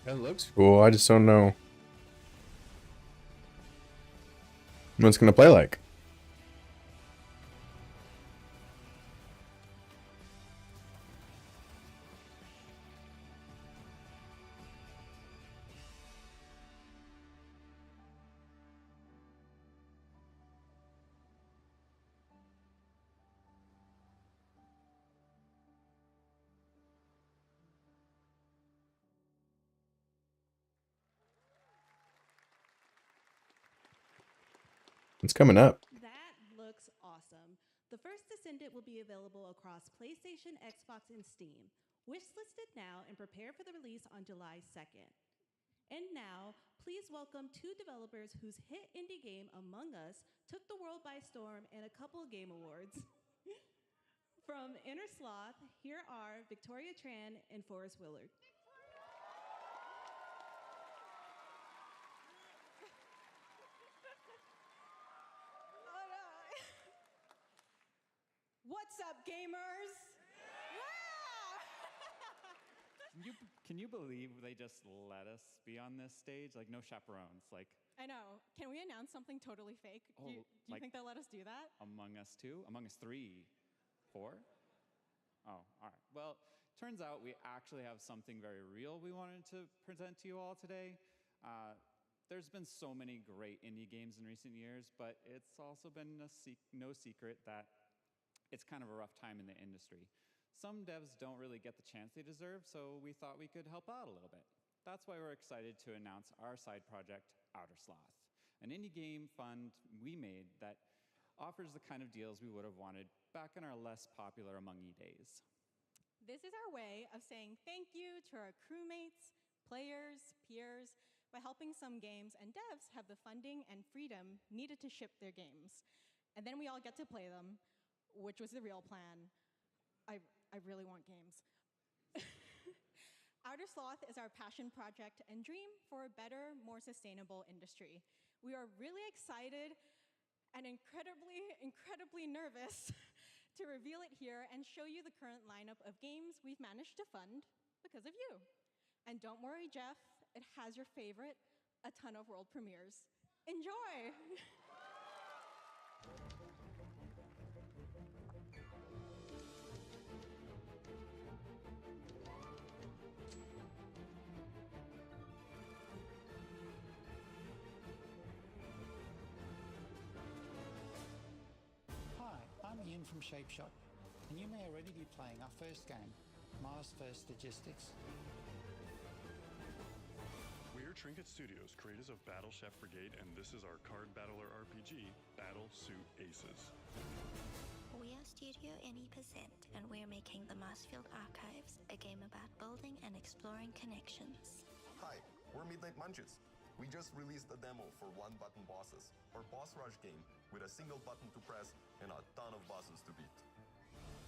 That looks cool. I just don't know what it's gonna play like. It's coming up. That looks awesome. The first Descendant will be available across PlayStation, Xbox, and Steam. Wishlisted now and prepare for the release on July 2nd. And now, please welcome two developers whose hit indie game, Among Us, took the world by storm and a couple game awards. From Inner Sloth, here are Victoria Tran and Forrest Willard. What's up, gamers? Can you believe they just let us be on this stage? Like, no chaperones. Like, I know. Can we announce something totally fake? Oh, Do you like- think they'll let us do that? Among Us 2? Among Us 3? 4? Oh, all right. Well, turns out we actually have something very real we wanted to present to you all today. There's been so many great indie games in recent years, but it's also been no secret that it's kind of a rough time in the industry. Some devs don't really get the chance they deserve, so we thought we could help out a little bit. That's why we're excited to announce our side project, Outer Sloth, an indie game fund we made that offers the kind of deals we would have wanted back in our less popular Among Ye days. This is our way of saying thank you to our crewmates, players, peers, by helping some games and devs have the funding and freedom needed to ship their games. And then we all get to play them, which was the real plan. I really want games. Outer Sloth is our passion project and dream for a better, more sustainable industry. We are really excited and incredibly nervous to reveal it here and show you the current lineup of games we've managed to fund because of you. And don't worry, Jeff, it has your favorite, a ton of world premieres. Enjoy! Hi, I'm Ian from ShapeShot, and you may already be playing our first game, Mars First Logistics. We're Trinket Studios, creators of Battle Chef Brigade, and this is our card battler RPG, Battle Suit Aces. We are Studio NE%, and we're making the Marsfield Archives, a game about building and exploring connections. Hi, we're Midnight Munches. We just released a demo for one-button bosses, or boss rush game, with a single button to press and a ton of bosses to beat.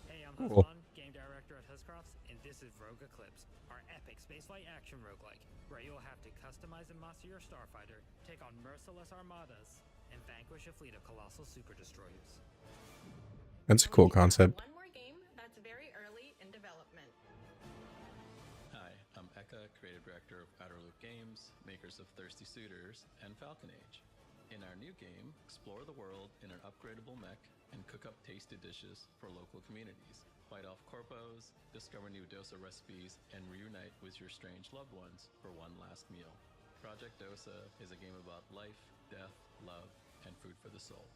Hey, I'm Cool. Hassan, game director at Huscrofts, and this is Rogue Eclipse, our epic spaceflight action roguelike, where you'll have to customize and master your starfighter, take on merciless armadas, and vanquish a fleet of colossal super destroyers. That's a cool concept. One more game that's very early in development. Hi, I'm Eka, creative director of Outer Loop Games, makers of Thirsty Suitors and Falcon Age. In our new game, explore the world in an upgradable mech and cook up tasty dishes for local communities. Fight off corpos, discover new dosa recipes, and reunite with your strange loved ones for one last meal. Project Dosa is a game about life, death, love, and food for the soul.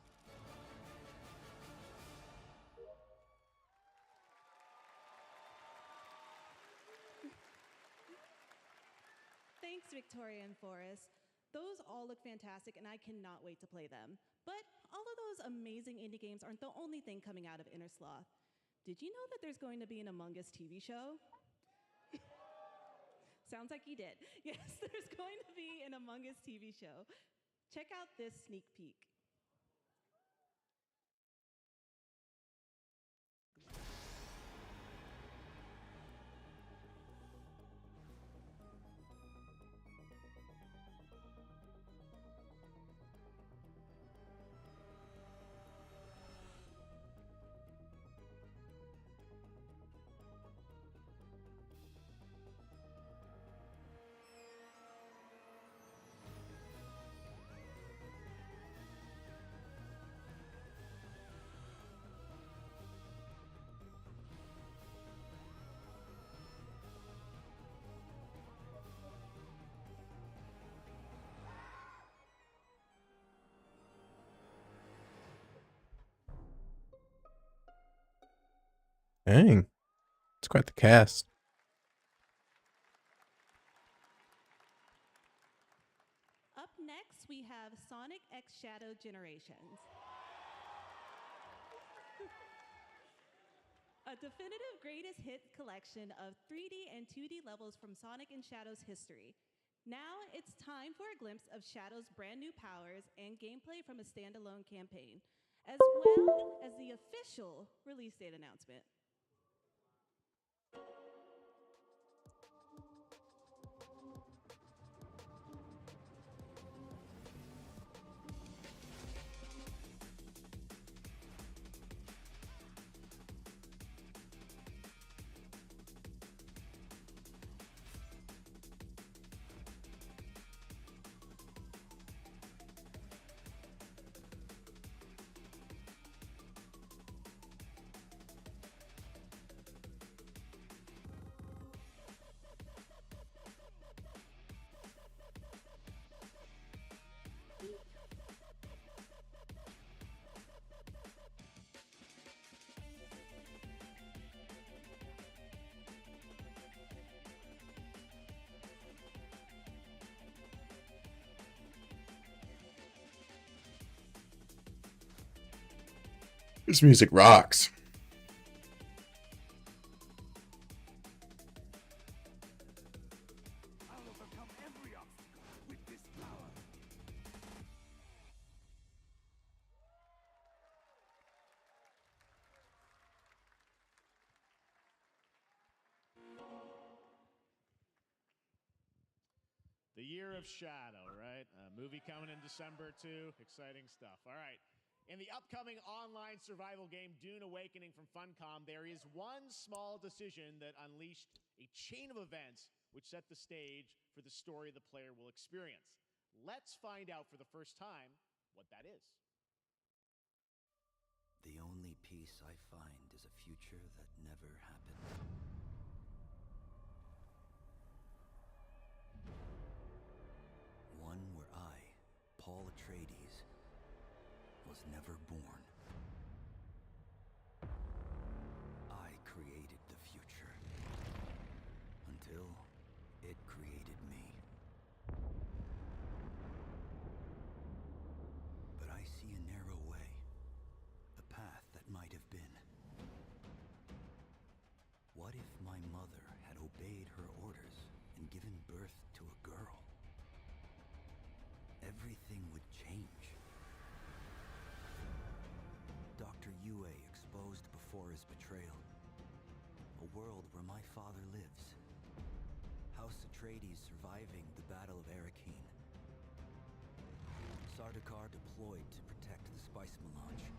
Thanks, Victoria and Forrest. Those all look fantastic, and I cannot wait to play them. But all of those amazing indie games aren't the only thing coming out of Inner Sloth. Did you know that there's going to be an Among Us TV show? Sounds like you did. Yes, there's going to be an Among Us TV show. Check out this sneak peek. Dang. It's quite the cast. Up next, we have Sonic X Shadow Generations. A definitive greatest hit collection of 3D and 2D levels from Sonic and Shadow's history. Now it's time for a glimpse of Shadow's brand new powers and gameplay from a standalone campaign, as well as the official release date announcement. This music rocks. I'll overcome every obstacle with this power. The Year of Shadow, right? A movie coming in December too. Exciting stuff. All right. In the upcoming online survival game Dune Awakening from Funcom, there is one small decision that unleashed a chain of events which set the stage for the story the player will experience. Let's find out for the first time what that is. The only peace I find is a future that never happened. One where I, Paul Atreides, was never born. I created the future until it created me. But I see a narrow way, a path that might have been. everything would change. Dr. Yue exposed before his betrayal. A world where my father lives. House Atreides surviving the Battle of Arrakeen. Sardaukar deployed to protect the spice melange.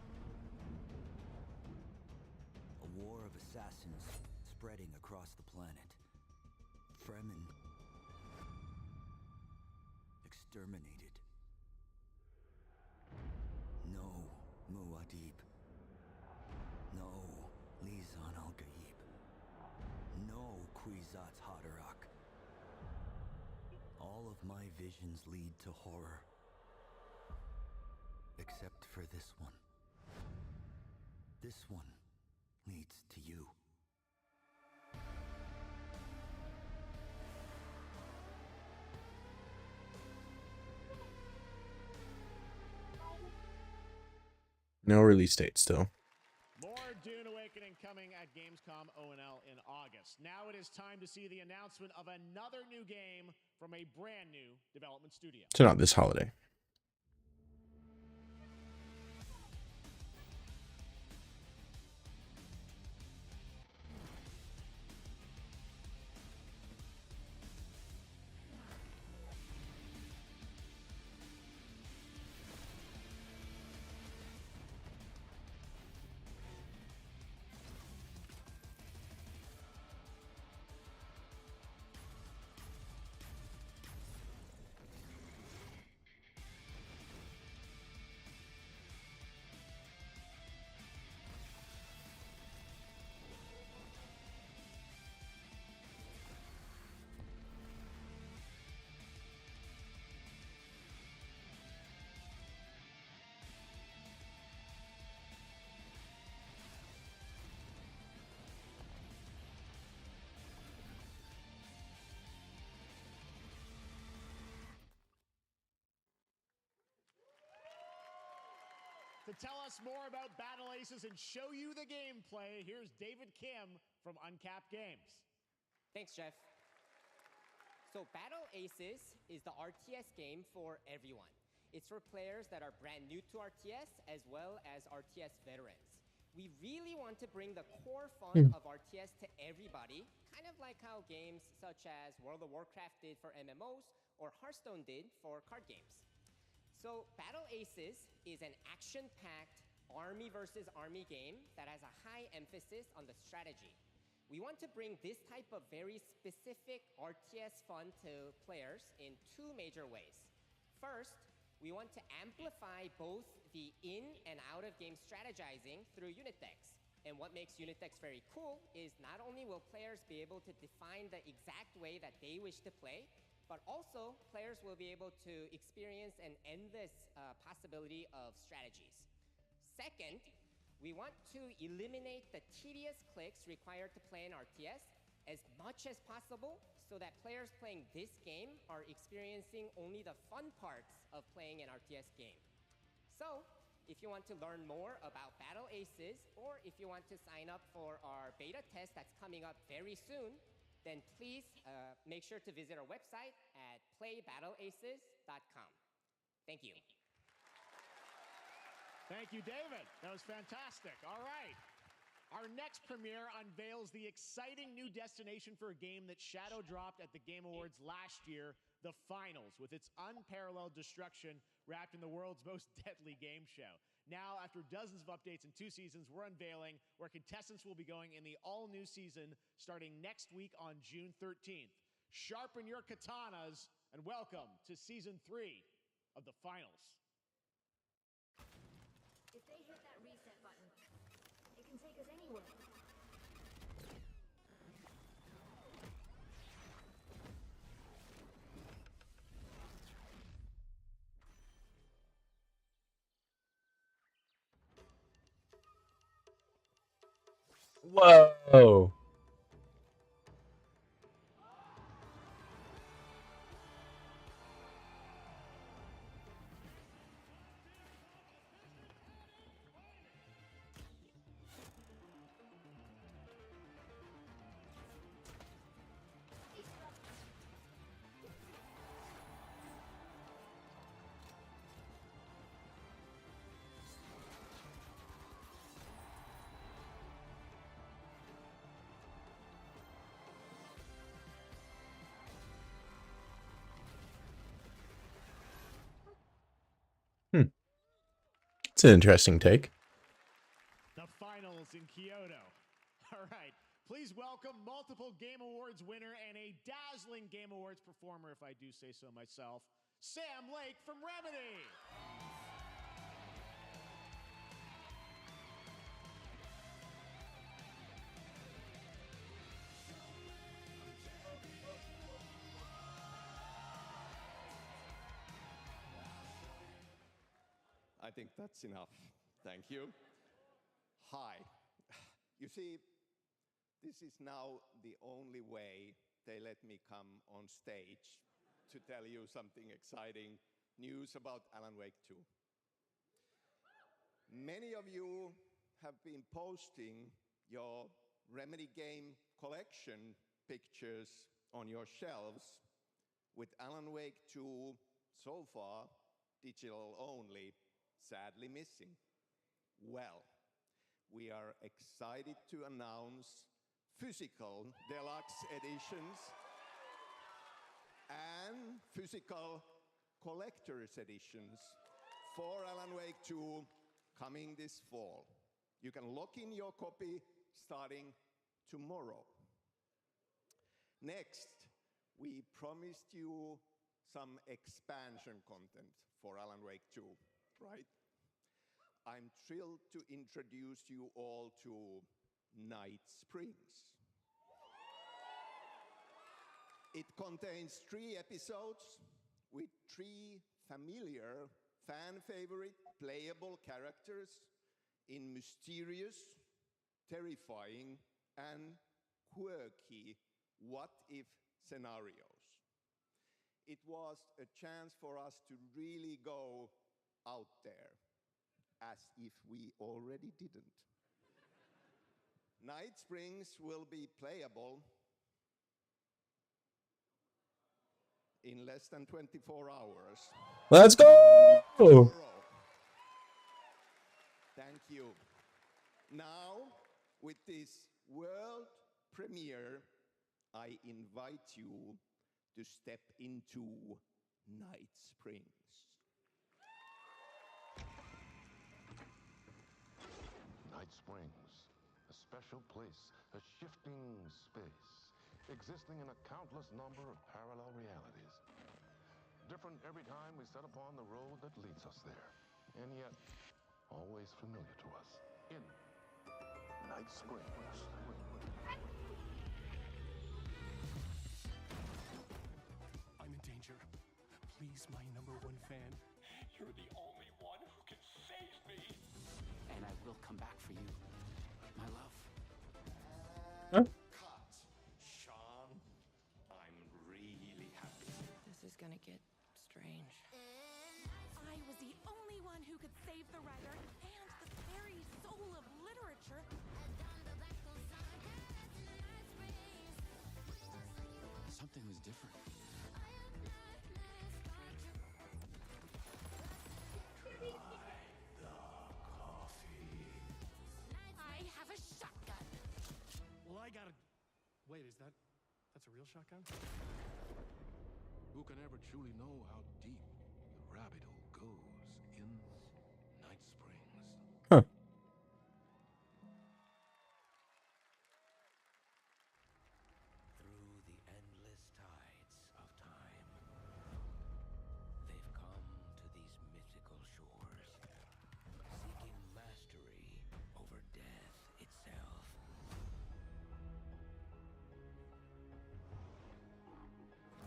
A war of assassins spreading across the planet. Fremen exterminated. No Muad'Dib. No Lisan al-Gaib. No Kwisatz Haderach. All of my visions lead to horror. Except for this one. This one leads to you. No release date still. More Dune Awakening coming at Gamescom O&L in August. Now it is time to see the announcement of another new game from a brand new development studio. So not this holiday. To tell us more about Battle Aces and show you the gameplay, here's David Kim from Uncapped Games. Thanks, Jeff. So Battle Aces is the RTS game for everyone. It's for players that are brand new to RTS as well as RTS veterans. We really want to bring the core fun of RTS to everybody, kind of like how games such as World of Warcraft did for MMOs or Hearthstone did for card games. So Battle Aces is an action-packed army versus army game that has a high emphasis on the strategy. We want to bring this type of very specific RTS fun to players in two major ways. First, we want to amplify both the in and out-of-game strategizing through unit decks. And what makes unit decks very cool is not only will players be able to define the exact way that they wish to play, but also players will be able to experience an endless possibility of strategies. Second, we want to eliminate the tedious clicks required to play an RTS as much as possible so that players playing this game are experiencing only the fun parts of playing an RTS game. So, if you want to learn more about Battle Aces, or if you want to sign up for our beta test that's coming up very soon, then please make sure to visit our website at playbattleaces.com. Thank you. Thank you, David. That was fantastic. All right. Our next premiere unveils the exciting new destination for a game that shadow dropped at the Game Awards last year, the Finals, with its unparalleled destruction wrapped in the world's most deadly game show. Now, after dozens of updates in 2 seasons, we're unveiling where contestants will be going in the all-new season starting next week on June 13th. Sharpen your katanas and welcome to Season 3 of the Finals. If they hit that reset button, it can take us anywhere. Whoa. It's an interesting take. The finals in Kyoto. All right. Please welcome multiple Game Awards winner and a dazzling Game Awards performer, if I do say so myself, Sam Lake from Remedy. I think that's enough. Thank you. Hi. You see, this is now the only way they let me come on stage to tell you something exciting news about Alan Wake 2. Many of you have been posting your Remedy game collection pictures on your shelves with Alan Wake 2 so far digital only, sadly missing. Well, we are excited to announce physical deluxe editions and physical collector's editions for Alan Wake 2 coming this fall. You can lock in your copy starting tomorrow. Next, we promised you some expansion content for Alan Wake 2, right? I'm thrilled to introduce you all to Night Springs. It contains 3 episodes with 3 familiar, fan-favorite, playable characters in mysterious, terrifying, and quirky what-if scenarios. It was a chance for us to really go out there, as if we already didn't. Night Springs will be playable in less than 24 hours. Let's go! Thank you. Now, with this world premiere, I invite you to step into Night Springs. Night Springs, a special place, a shifting space, existing in a countless number of parallel realities. Different every time we set upon the road that leads us there, and yet always familiar to us. In Night Springs. I'm in danger. Please, my #1 fan. You're the only one who can save me. And I will come back for you, my love. Cut. Sean, I'm really happy. This is gonna get strange. I was the only one who could save the writer and the very soul of literature. Something was different. I have a shotgun. Well, I gotta... Wait, that's a real shotgun? Who can ever truly know how deep the rabbit hole goes in Night Springs? Huh. Through the endless tides of time, they've come to these mythical shores, seeking mastery over death itself.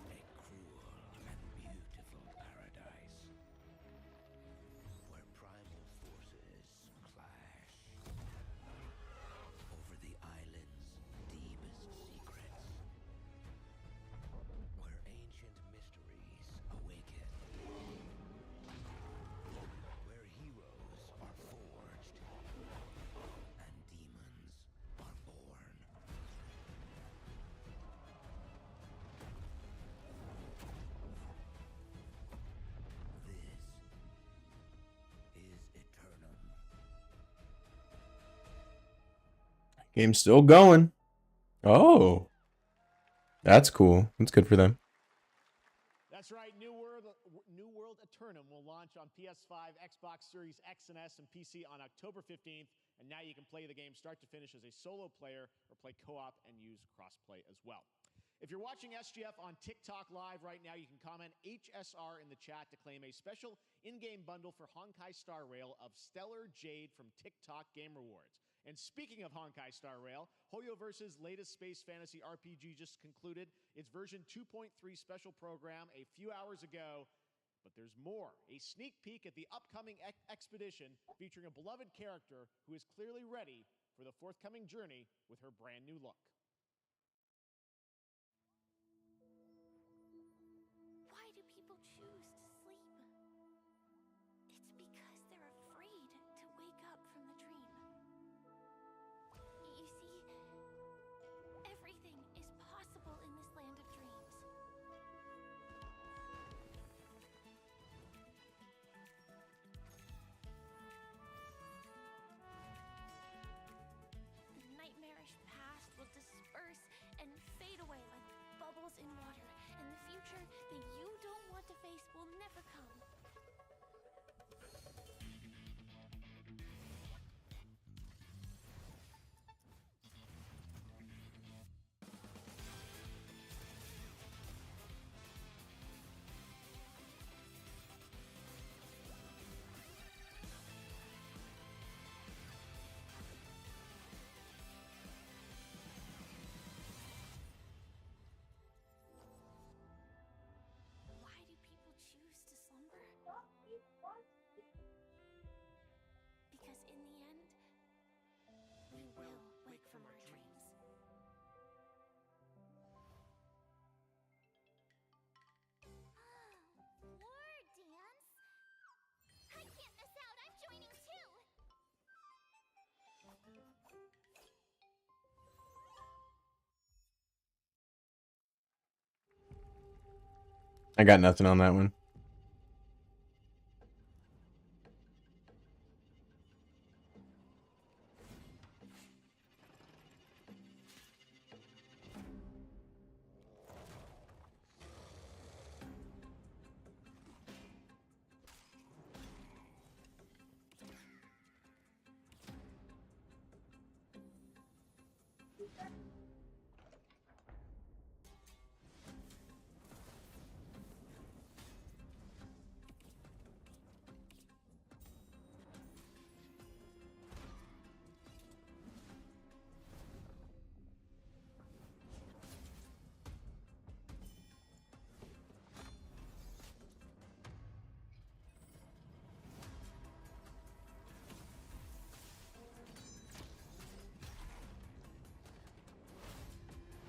A cruel and beautiful paradise, where primal forces clash over the island's deepest secrets, where ancient mysteries awaken, where heroes are forged and demons are born. This is Eternum. Game's still going. Oh. That's cool. That's good for them. That's right. New World Eternum will launch on PS5, Xbox Series X and S, and PC on October 15th. And now you can play the game start to finish as a solo player or play co-op and use crossplay as well. If you're watching SGF on TikTok Live right now, you can comment HSR in the chat to claim a special in-game bundle for Honkai Star Rail of Stellar Jade from TikTok Game Rewards. And speaking of Honkai Star Rail, Hoyoverse's latest space fantasy RPG just concluded its version 2.3 special program a few hours ago. But there's more. A sneak peek at the upcoming expedition featuring a beloved character who is clearly ready for the forthcoming journey with her brand new look. Why do people choose to sleep? It's because they're afraid to wake up from the dream. You see, everything is possible in this land of dreams. The nightmarish past will disperse and fade away like bubbles in water, and the future that you don't want to face will never come. Why do people choose to slumber? Because in the end, we will wake from our dreams. War dance? I can't miss out. I'm joining too. I got nothing on that one.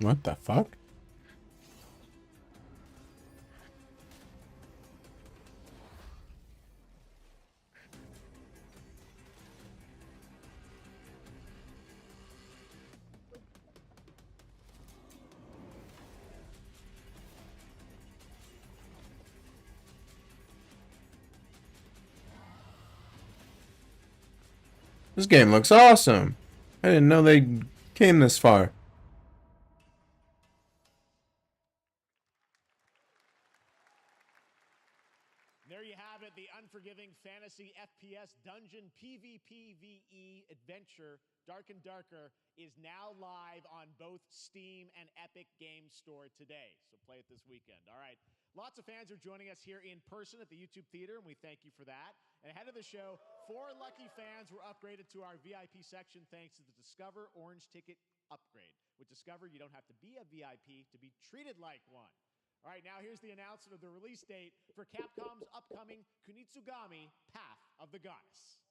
What the fuck? This game looks awesome. I didn't know they came this far. There you have it, the unforgiving fantasy FPS dungeon PvPvE adventure, Dark and Darker, is now live on both Steam and Epic Games Store today. So play it this weekend. All right. Lots of fans are joining us here in person at the YouTube Theater, and we thank you for that. And ahead of the show, 4 lucky fans were upgraded to our VIP section thanks to the Discover Orange Ticket upgrade. With Discover, you don't have to be a VIP to be treated like one. All right, now here's the announcement of the release date for Capcom's upcoming Kunitsugami Path of the Goddess.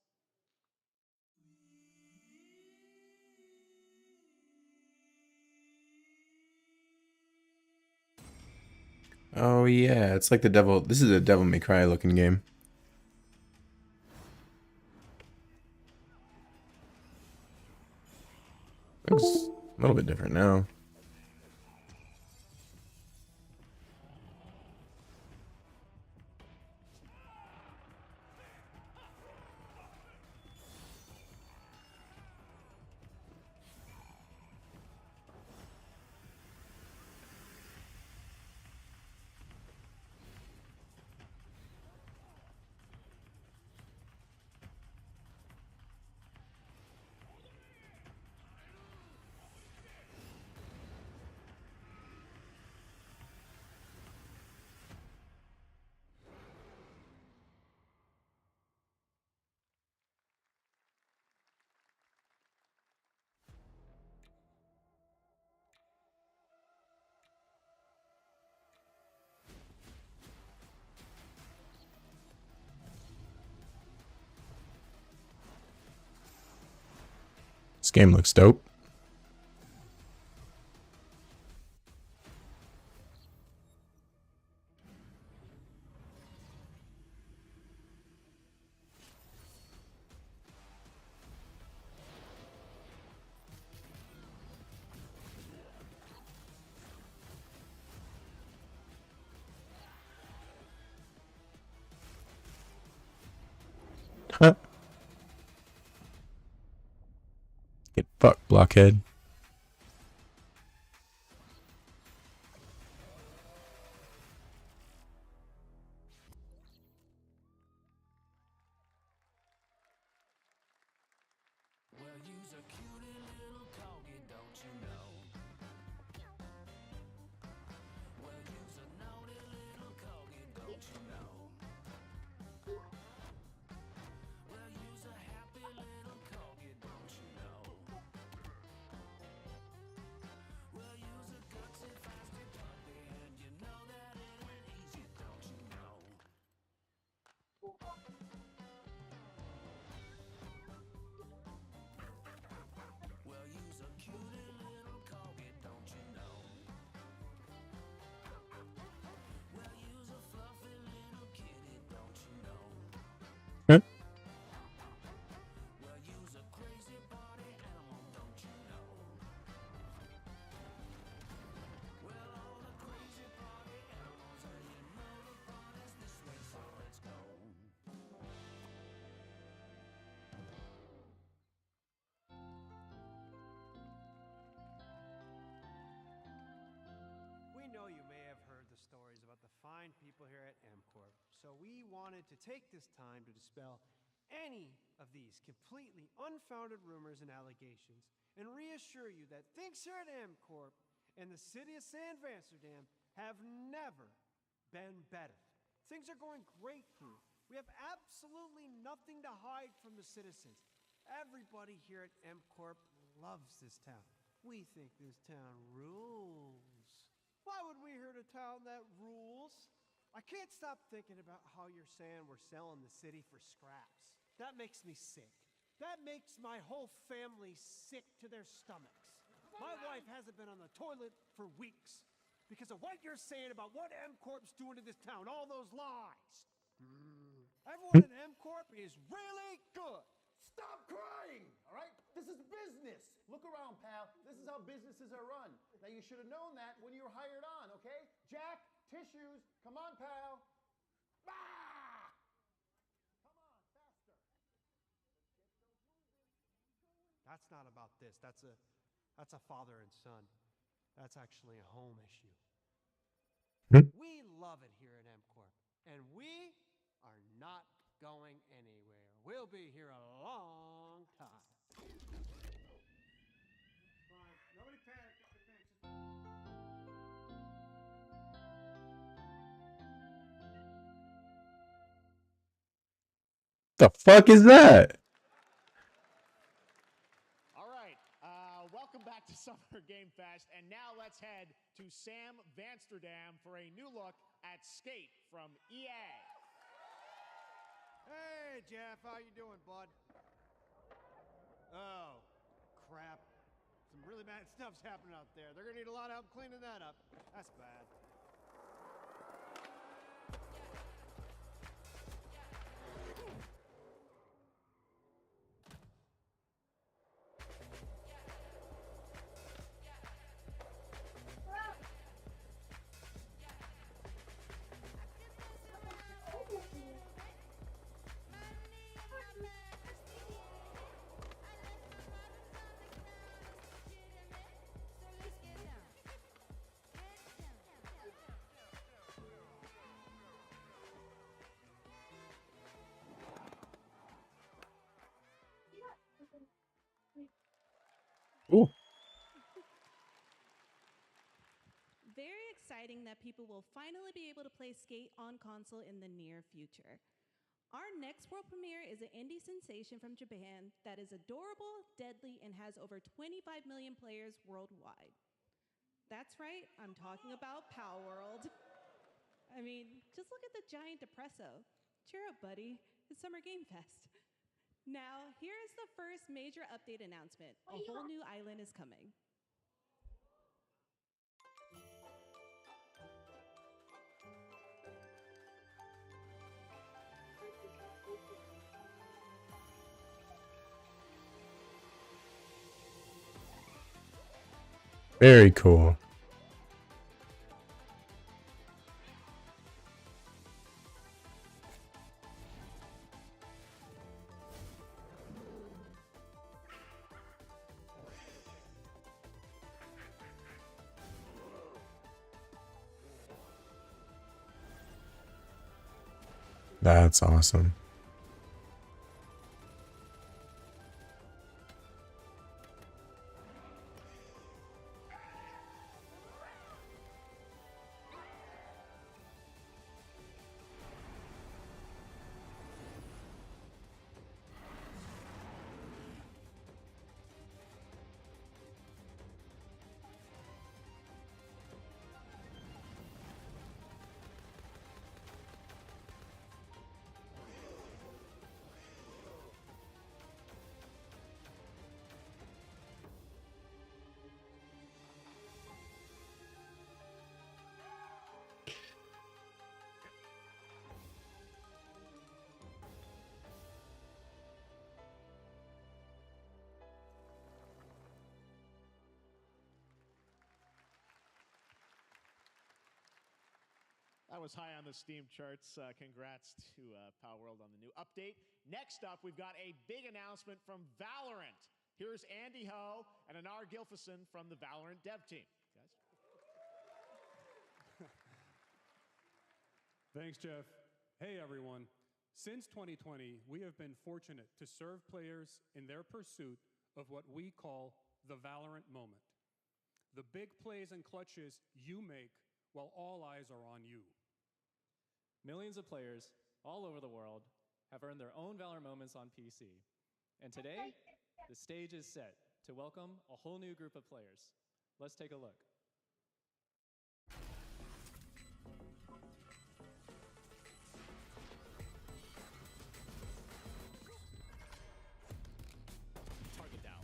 Oh yeah, it's like the Devil. This is a Devil May Cry looking game. Looks a little bit different now. game looks dope. Huh. Get fucked, blockhead. Well, you's a cutie little corgi, don't you know? Well, you's a naughty little corgi, don't you know? Well, you's a happy little corgi, don't you know? Well, you's a gutsy, feisty puppy, and you know that it ain't easy, don't you know? Well, you's a cutie little corgi, don't you know? Well, you's a fluffy little kitty, don't you know? Huh. Well, you's a crazy party animal, don't you know? Well, all the crazy party animals, and you know the party's this way, so let's go. We know you may have heard the stories about the fine people here at MCorp, so we wanted to take this time to dispel any of these completely unfounded rumors and allegations and reassure you that things here at MCorp and the city of San Amsterdam have never been better. Things are going great here. We have absolutely nothing to hide from the citizens. Everybody here at MCorp loves this town. We think this town rules. Why would we here at a town that rules? I can't stop thinking about how you're saying we're selling the city for scraps. That makes me sick. That makes my whole family sick to their stomachs. My wife hasn't been on the toilet for weeks because of what you're saying about what MCorp's doing to this town, all those lies. Everyone at MCorp is really good. Stop crying, all right? This is business. Look around, pal. This is how businesses are run. Now, you should have known that when you were hired on, okay? Jack, tissues. Come on, pal. Ah! Come on, faster. That's not about this. That's a father and son. That's actually a home issue. We love it here at MCorp, and we are not going anywhere. We'll be here a long time. Fine. Nobody panic. The fuck is that? All right, welcome back to Summer Game Fest, and now let's head to Sam Vansterdam for a new look at Skate from EA. Hey, Jeff, how you doing, bud? Oh, crap. Some really bad stuff's happening out there. They're gonna need a lot of help cleaning that up. That's bad. Ooh. Very exciting that people will finally be able to play Skate on console in the near future. Our next world premiere is an indie sensation from Japan that is adorable, deadly, and has over 25 million players worldwide. That's right, I'm talking about Pow World. I mean, just look at the giant depresso. Cheer up, buddy. It's Summer Game Fest. Now, here is the first major update announcement. A whole new island is coming. Very cool. That's awesome. That was high on the Steam charts. Congrats to Power World on the new update. Next up, we've got a big announcement from Valorant. Here's Andy Ho and Anar Gilfison from the Valorant dev team. Guys. Thanks, Jeff. Hey, everyone. Since 2020, we have been fortunate to serve players in their pursuit of what we call the Valorant moment. The big plays and clutches you make while all eyes are on you. Millions of players all over the world have earned their own Valorant moments on PC. And today, the stage is set to welcome a whole new group of players. Let's take a look. Target down.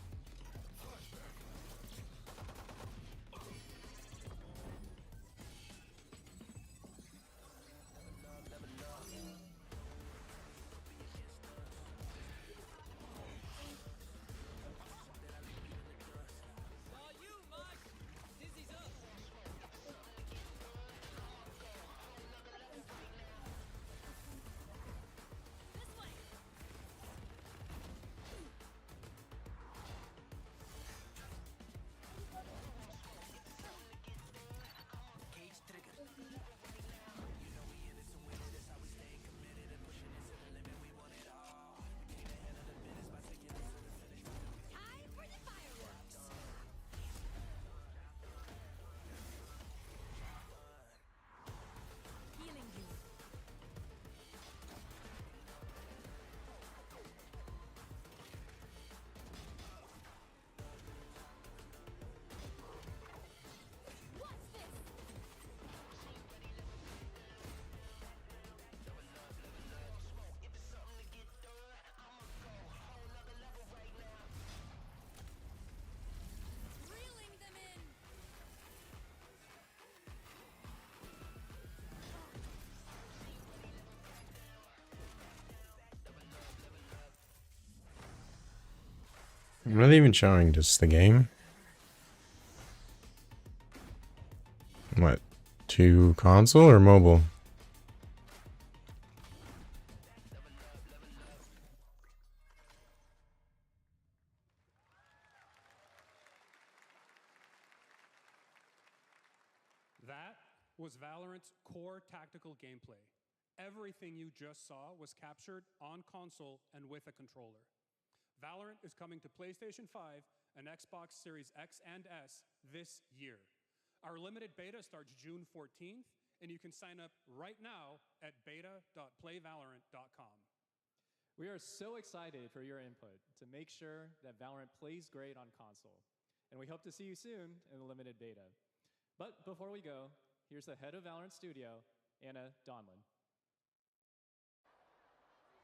I'm not even showing just the game. What? To console or mobile? That was Valorant's core tactical gameplay. Everything you just saw was captured on console and with a controller. Valorant is coming to PlayStation 5 and Xbox Series X and S this year. Our limited beta starts June 14th, and you can sign up right now at beta.playvalorant.com. We are so excited for your input to make sure that Valorant plays great on console. And we hope to see you soon in the limited beta. But before we go, here's the head of Valorant Studio, Anna Donlin.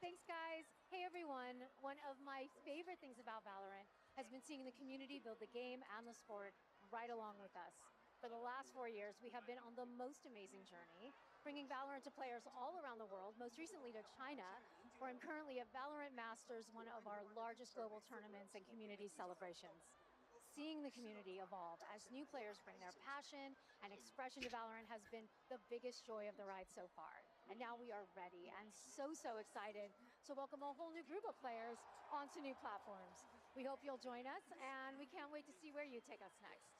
Thanks, guys. Hey, everyone. One of my favorite things about Valorant has been seeing the community build the game and the sport right along with us. For the last 4 years, we have been on the most amazing journey, bringing Valorant to players all around the world, most recently to China, where I'm currently at Valorant Masters, one of our largest global tournaments and community celebrations. Seeing the community evolve as new players bring their passion and expression to Valorant has been the biggest joy of the ride so far. And now we are ready and so excited to welcome a whole new group of players onto new platforms. We hope you'll join us, and we can't wait to see where you take us next.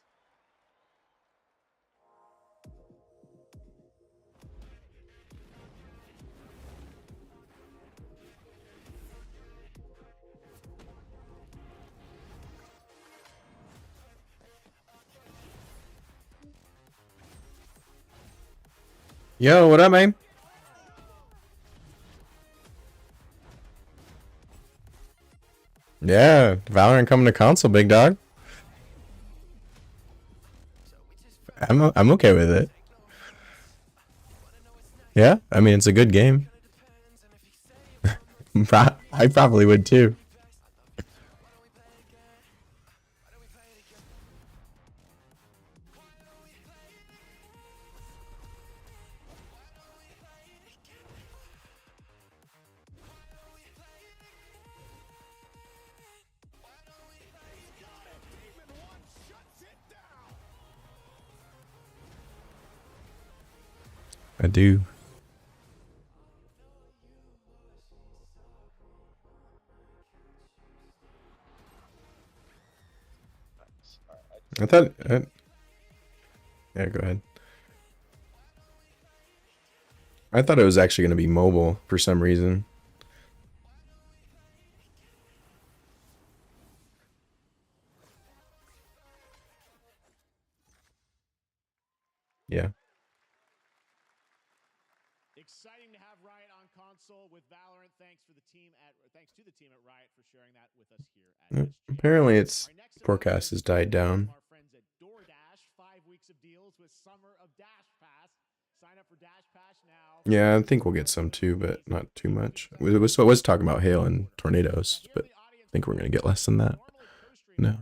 Yo, what up, man? Yeah, Valorant coming to console, big dog. I'm okay with it. Yeah, I mean, it's a good game. I probably would too. I do. I thought. Yeah, go ahead. I thought it was actually going to be mobile for some reason. Yeah. Exciting to have Riot on console with Valorant. Thanks to the team at Riot for sharing that with us here at Apparently, its forecast has died down. our friends at DoorDash. 5 weeks of deals with Summer of Dash Pass. Sign up for Dash Pass now. Yeah, I think we'll get some too, but not too much. It was talking about hail and tornadoes, but I think we're going to get less than that. No.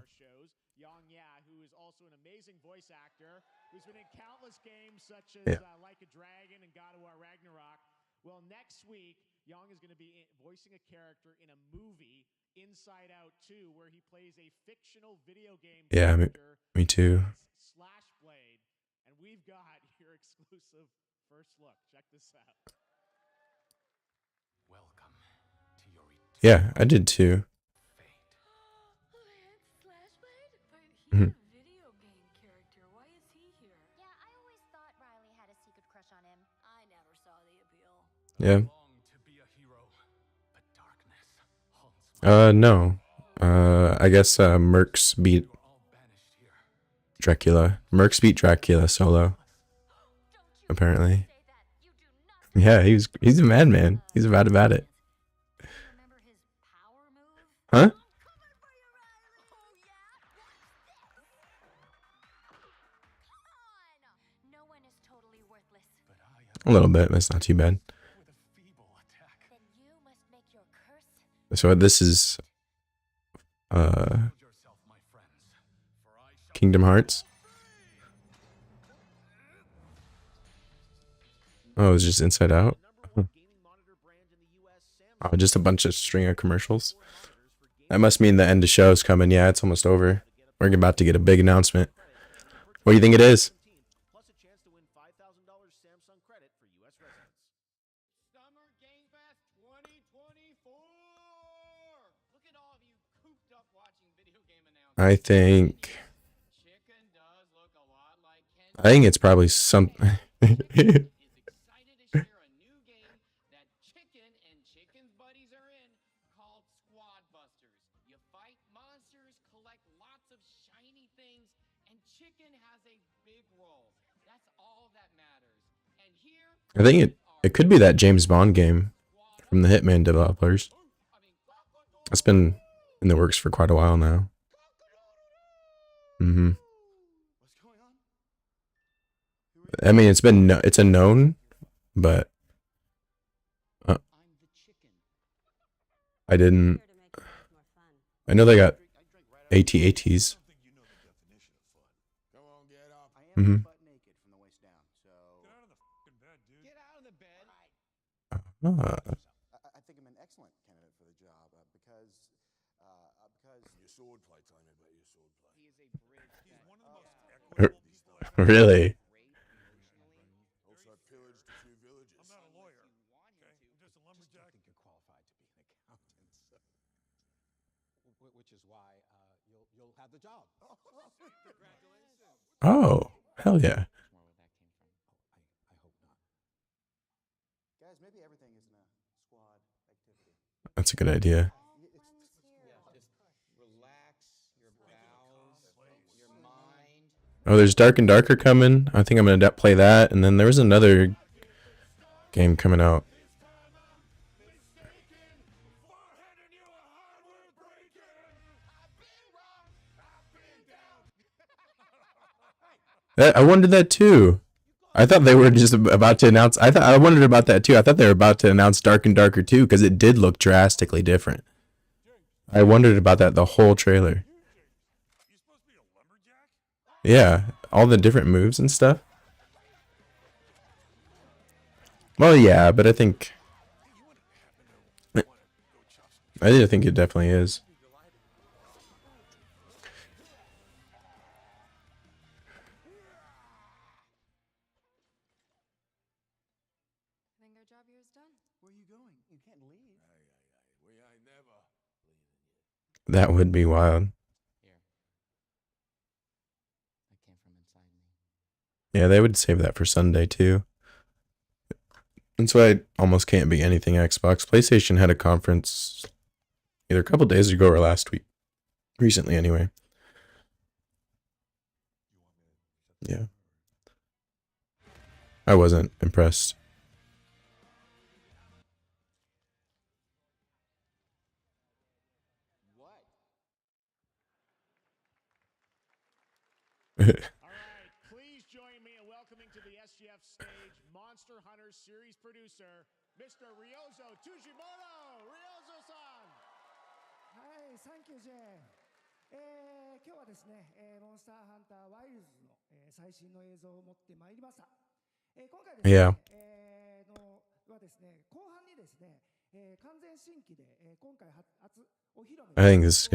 Who is also an amazing voice actor, who's been in countless games such as Yeah. Like a Dragon and God of War Ragnarok. Well, next week, Young is going to be voicing a character in a movie, Inside Out 2, where he plays a fictional video game Yeah, character. me too. Slashblade, and we've got your exclusive first look. Check this out. Welcome to your Yeah, I did too. Mhm. Video game character. Why is he here? Yeah, I always thought Riley had a secret crush on him. I never saw the appeal. Yeah. to be a hero, but darkness haunts No. I guess Mercs beat Dracula. Mercs beat Dracula solo. Apparently. Yeah, he's a madman. He's about it. Huh? A little bit. That's not too bad. So this is Kingdom Hearts. Oh, it's just Inside Out. Oh, just a bunch of string of commercials. That must mean the end of show's coming. Yeah, it's almost over. We're about to get a big announcement. What do you think it is? I think it's probably some. I think it could be that James Bond game from the Hitman developers. It's been in the works for quite a while now. I mean, it's a known, but I didn't. I know they got AT-ATs. Mm-hmm. I think I'm an excellent candidate for the job because your sword play. Tell me about your sword play. He is a bridge. He's one of the most equitable. Really? Also pillaged a few villages. I'm not a lawyer. Okay, I'm just a lumberjack. I think you're qualified to be an accountant, which is why you'll have the job. Congratulations. Oh, hell yeah. I hope not. Guys, maybe everything isn't a squad activity. That's a good idea. Oh, there's Dark and Darker coming. I think I'm gonna play that, and then there was another game coming out. I wondered that too. I thought they were just about to announce. I wondered about that too. I thought they were about to announce Dark and Darker 2 because it did look drastically different. I wondered about that the whole trailer. Yeah, all the different moves and stuff. Well, yeah, but I think it definitely is. I think our job here is done. Where are you going? You can't leave. We ain't never leaving you. That would be wild. Yeah, they would save that for Sunday too. That's why it almost can't be anything Xbox. PlayStation had a conference either a couple days ago or last week. Recently, anyway. Yeah. I wasn't impressed. Please join me in welcoming to the SGF stage Monster Hunter series producer, Mr. Ryozo Tujimoto. Ryozo-san! Hi, thank you, Jay. 今日はですね、モンスターハンターワイルズの、最新の映像を持ってまいりました。今回ですね、Yeah. はですね、後半にですね、完全新規で、今回初お披露目。 I think this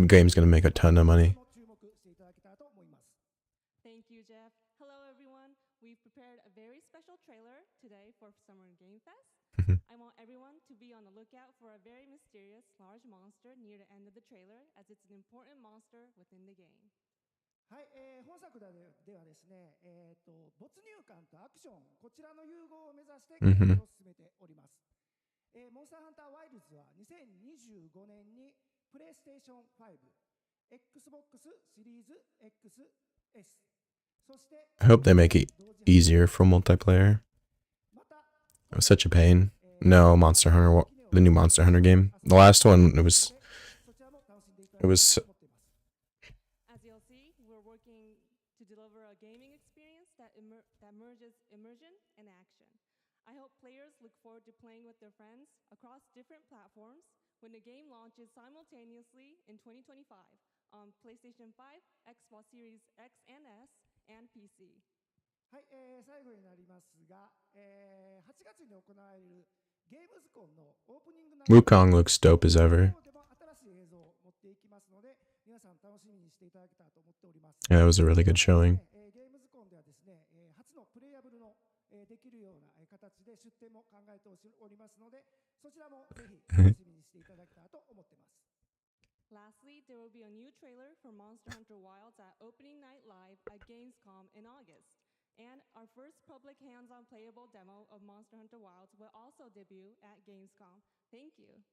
game's gonna make a ton of money. Thank you, Jeff. Hello, everyone. We've prepared a very special trailer today for Summer Game Fest. I want everyone to be on the lookout for a very mysterious large monster near the end of the trailer, as it's an important monster within the game. はい、本作ではですね、没入感とアクション、こちらの融合を目指して開発を進めております。モンスターハンターワイルズは2025年にプレイステーション5、Xbox シリーズ XS、そして I hope they make it easier for multiplayer. It was such a pain. No, Monster Hunter, the new Monster Hunter game. The last one, it was. As you'll see, we're working to deliver a gaming experience that merges immersion and action. I hope players look forward to playing with their friends across different platforms when the game launches simultaneously in 2025 on PlayStation 5, Xbox Series X and S, and PC. はい、最後になりますが、8月に行われるゲームズコンのオープニングナイト Wukong looks dope as ever. 新しい映像を持っていきますので、皆さん楽しみにしていただけたらと思っております。Yeah, it was a really good showing. ゲームズコンではですね、初のプレイヤブルのできるような形で出展も考えておりますので、そちらもぜひ楽しみにしていただけたらと思ってます。Lastly, there will be a new trailer for Monster Hunter Wilds at Opening Night Live at Gamescom in August. And our first public hands-on playable demo of Monster Hunter Wilds will also debut at Gamescom. Thank you.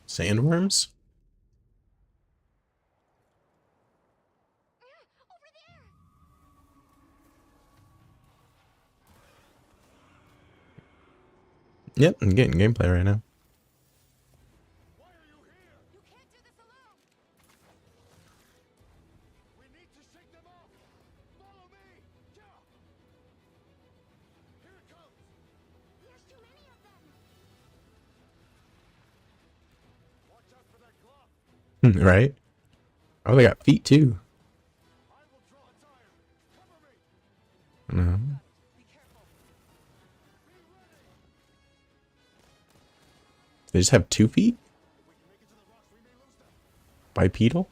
Sandworms? Yep, I'm getting gameplay right now. Right? Oh, they got feet too. No. They just have 2 feet? Bipedal?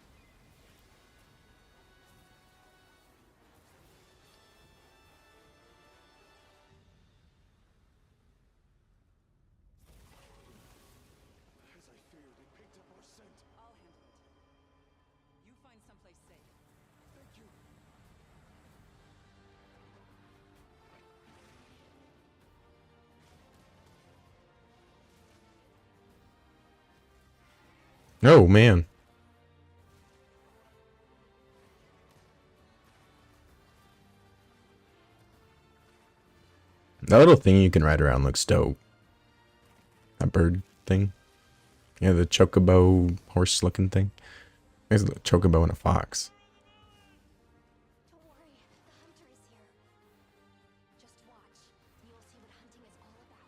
Oh, man. That little thing you can ride around looks dope. That bird thing. Yeah, the chocobo horse looking thing. There's a chocobo and a fox. Don't worry, the hunter is here. Just watch. You will see what hunting is all about.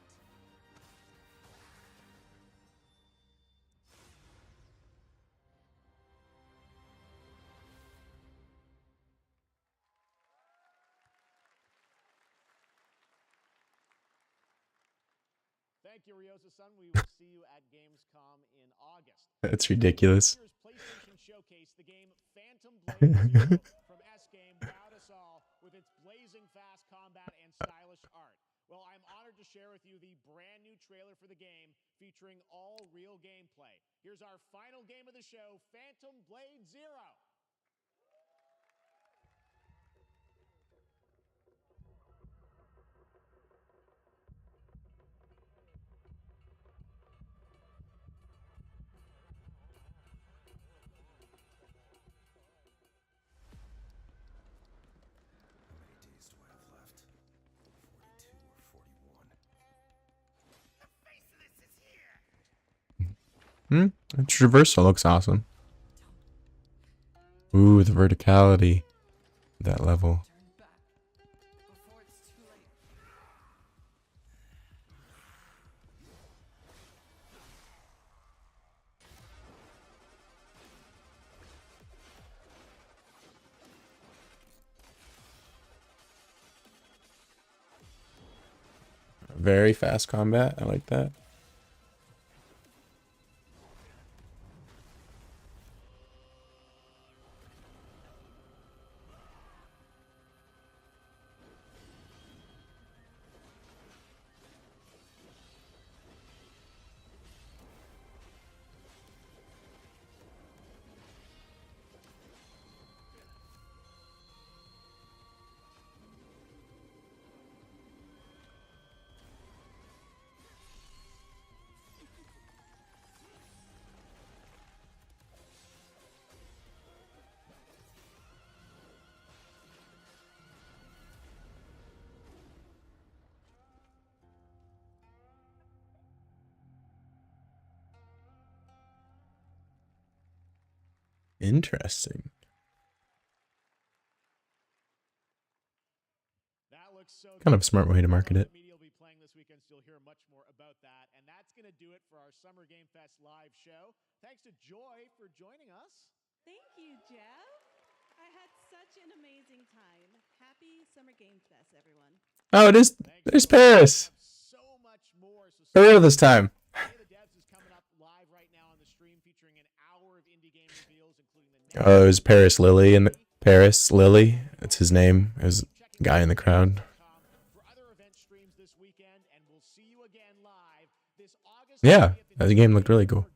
Thank you, Ryosa-san. We will see you at Gamescom in August. That's ridiculous. This year's PlayStation Showcase, the game Phantom Blade Zero from S-Game wowed us all with its blazing fast combat and stylish art. Well, I'm honored to share with you the brand new trailer for the game featuring all real gameplay. Here's our final game of the show, Phantom Blade Zero. The traversal looks awesome. Ooh, the verticality. That level. Very fast combat. I like that. Interesting. Kind of a smart way to market it. Media will be playing this weekend, so you'll hear much more about that. And that's going to do it for our Summer Game Fest live show. Thanks to Joy for joining us. Thank you, Jeff. I had such an amazing time. Happy Summer Game Fest, everyone. Oh, it is. There's Paris. Earlier this time. Oh, it was Paris Lily and Paris Lily. That's his name. There's a guy in the crowd. Yeah, that game looked really cool.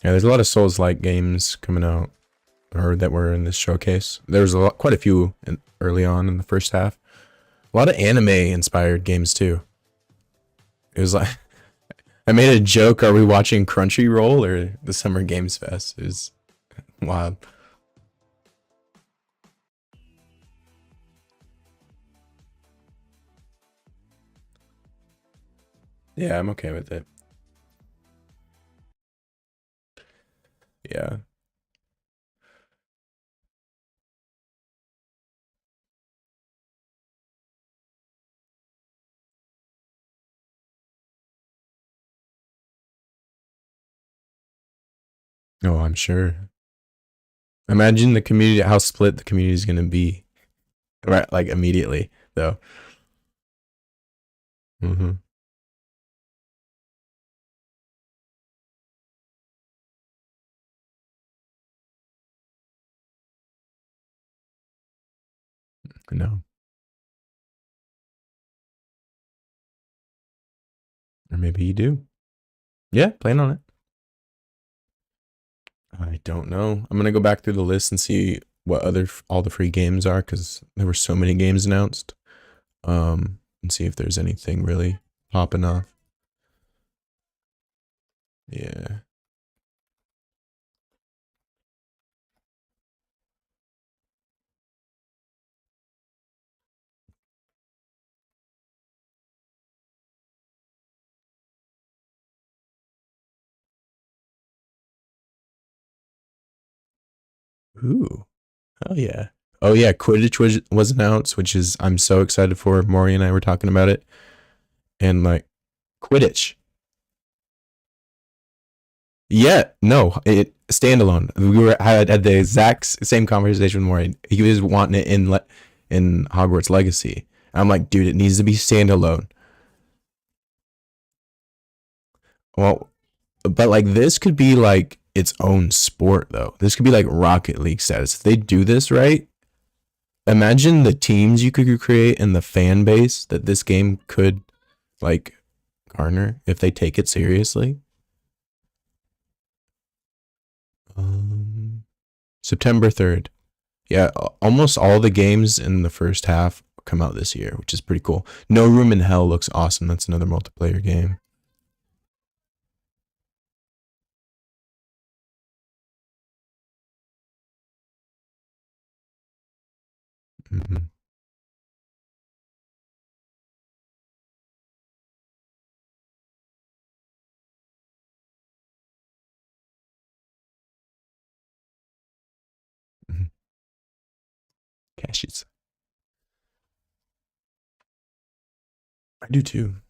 Yeah, there's a lot of Souls-like games coming out, or that were in this showcase. There was quite a few early on in the first half. A lot of anime-inspired games too. It was like, I made a joke, are we watching Crunchyroll or the Summer Games Fest? It was wild. Yeah, I'm okay with it. Yeah. Oh, I'm sure. Imagine the community, how split the community is going to be, right? Like immediately, though. Mm-hmm. I know. Or maybe you do. Yeah, plan on it. I don't know. I'm gonna go back through the list and see what other all the free games are, because there were so many games announced. And see if there's anything really popping off. Yeah. Ooh. Oh yeah. Oh yeah. Quidditch was announced, which is I'm so excited for. Maury and I were talking about it, and like Quidditch. Yeah, no, it standalone. We were had the exact same conversation with Maury. He was wanting it in Hogwarts Legacy. I'm like, dude, it needs to be standalone. Well, but like this could be like its own sport though. This could be like Rocket League status. If they do this right, imagine the teams you could create and the fan base that this game could like garner if they take it seriously. September 3rd. Yeah, almost all the games in the first half come out this year, which is pretty cool. No Room in Hell looks awesome. That's another multiplayer game. Mm-hmm. Mm-hmm. Cashes. I do too.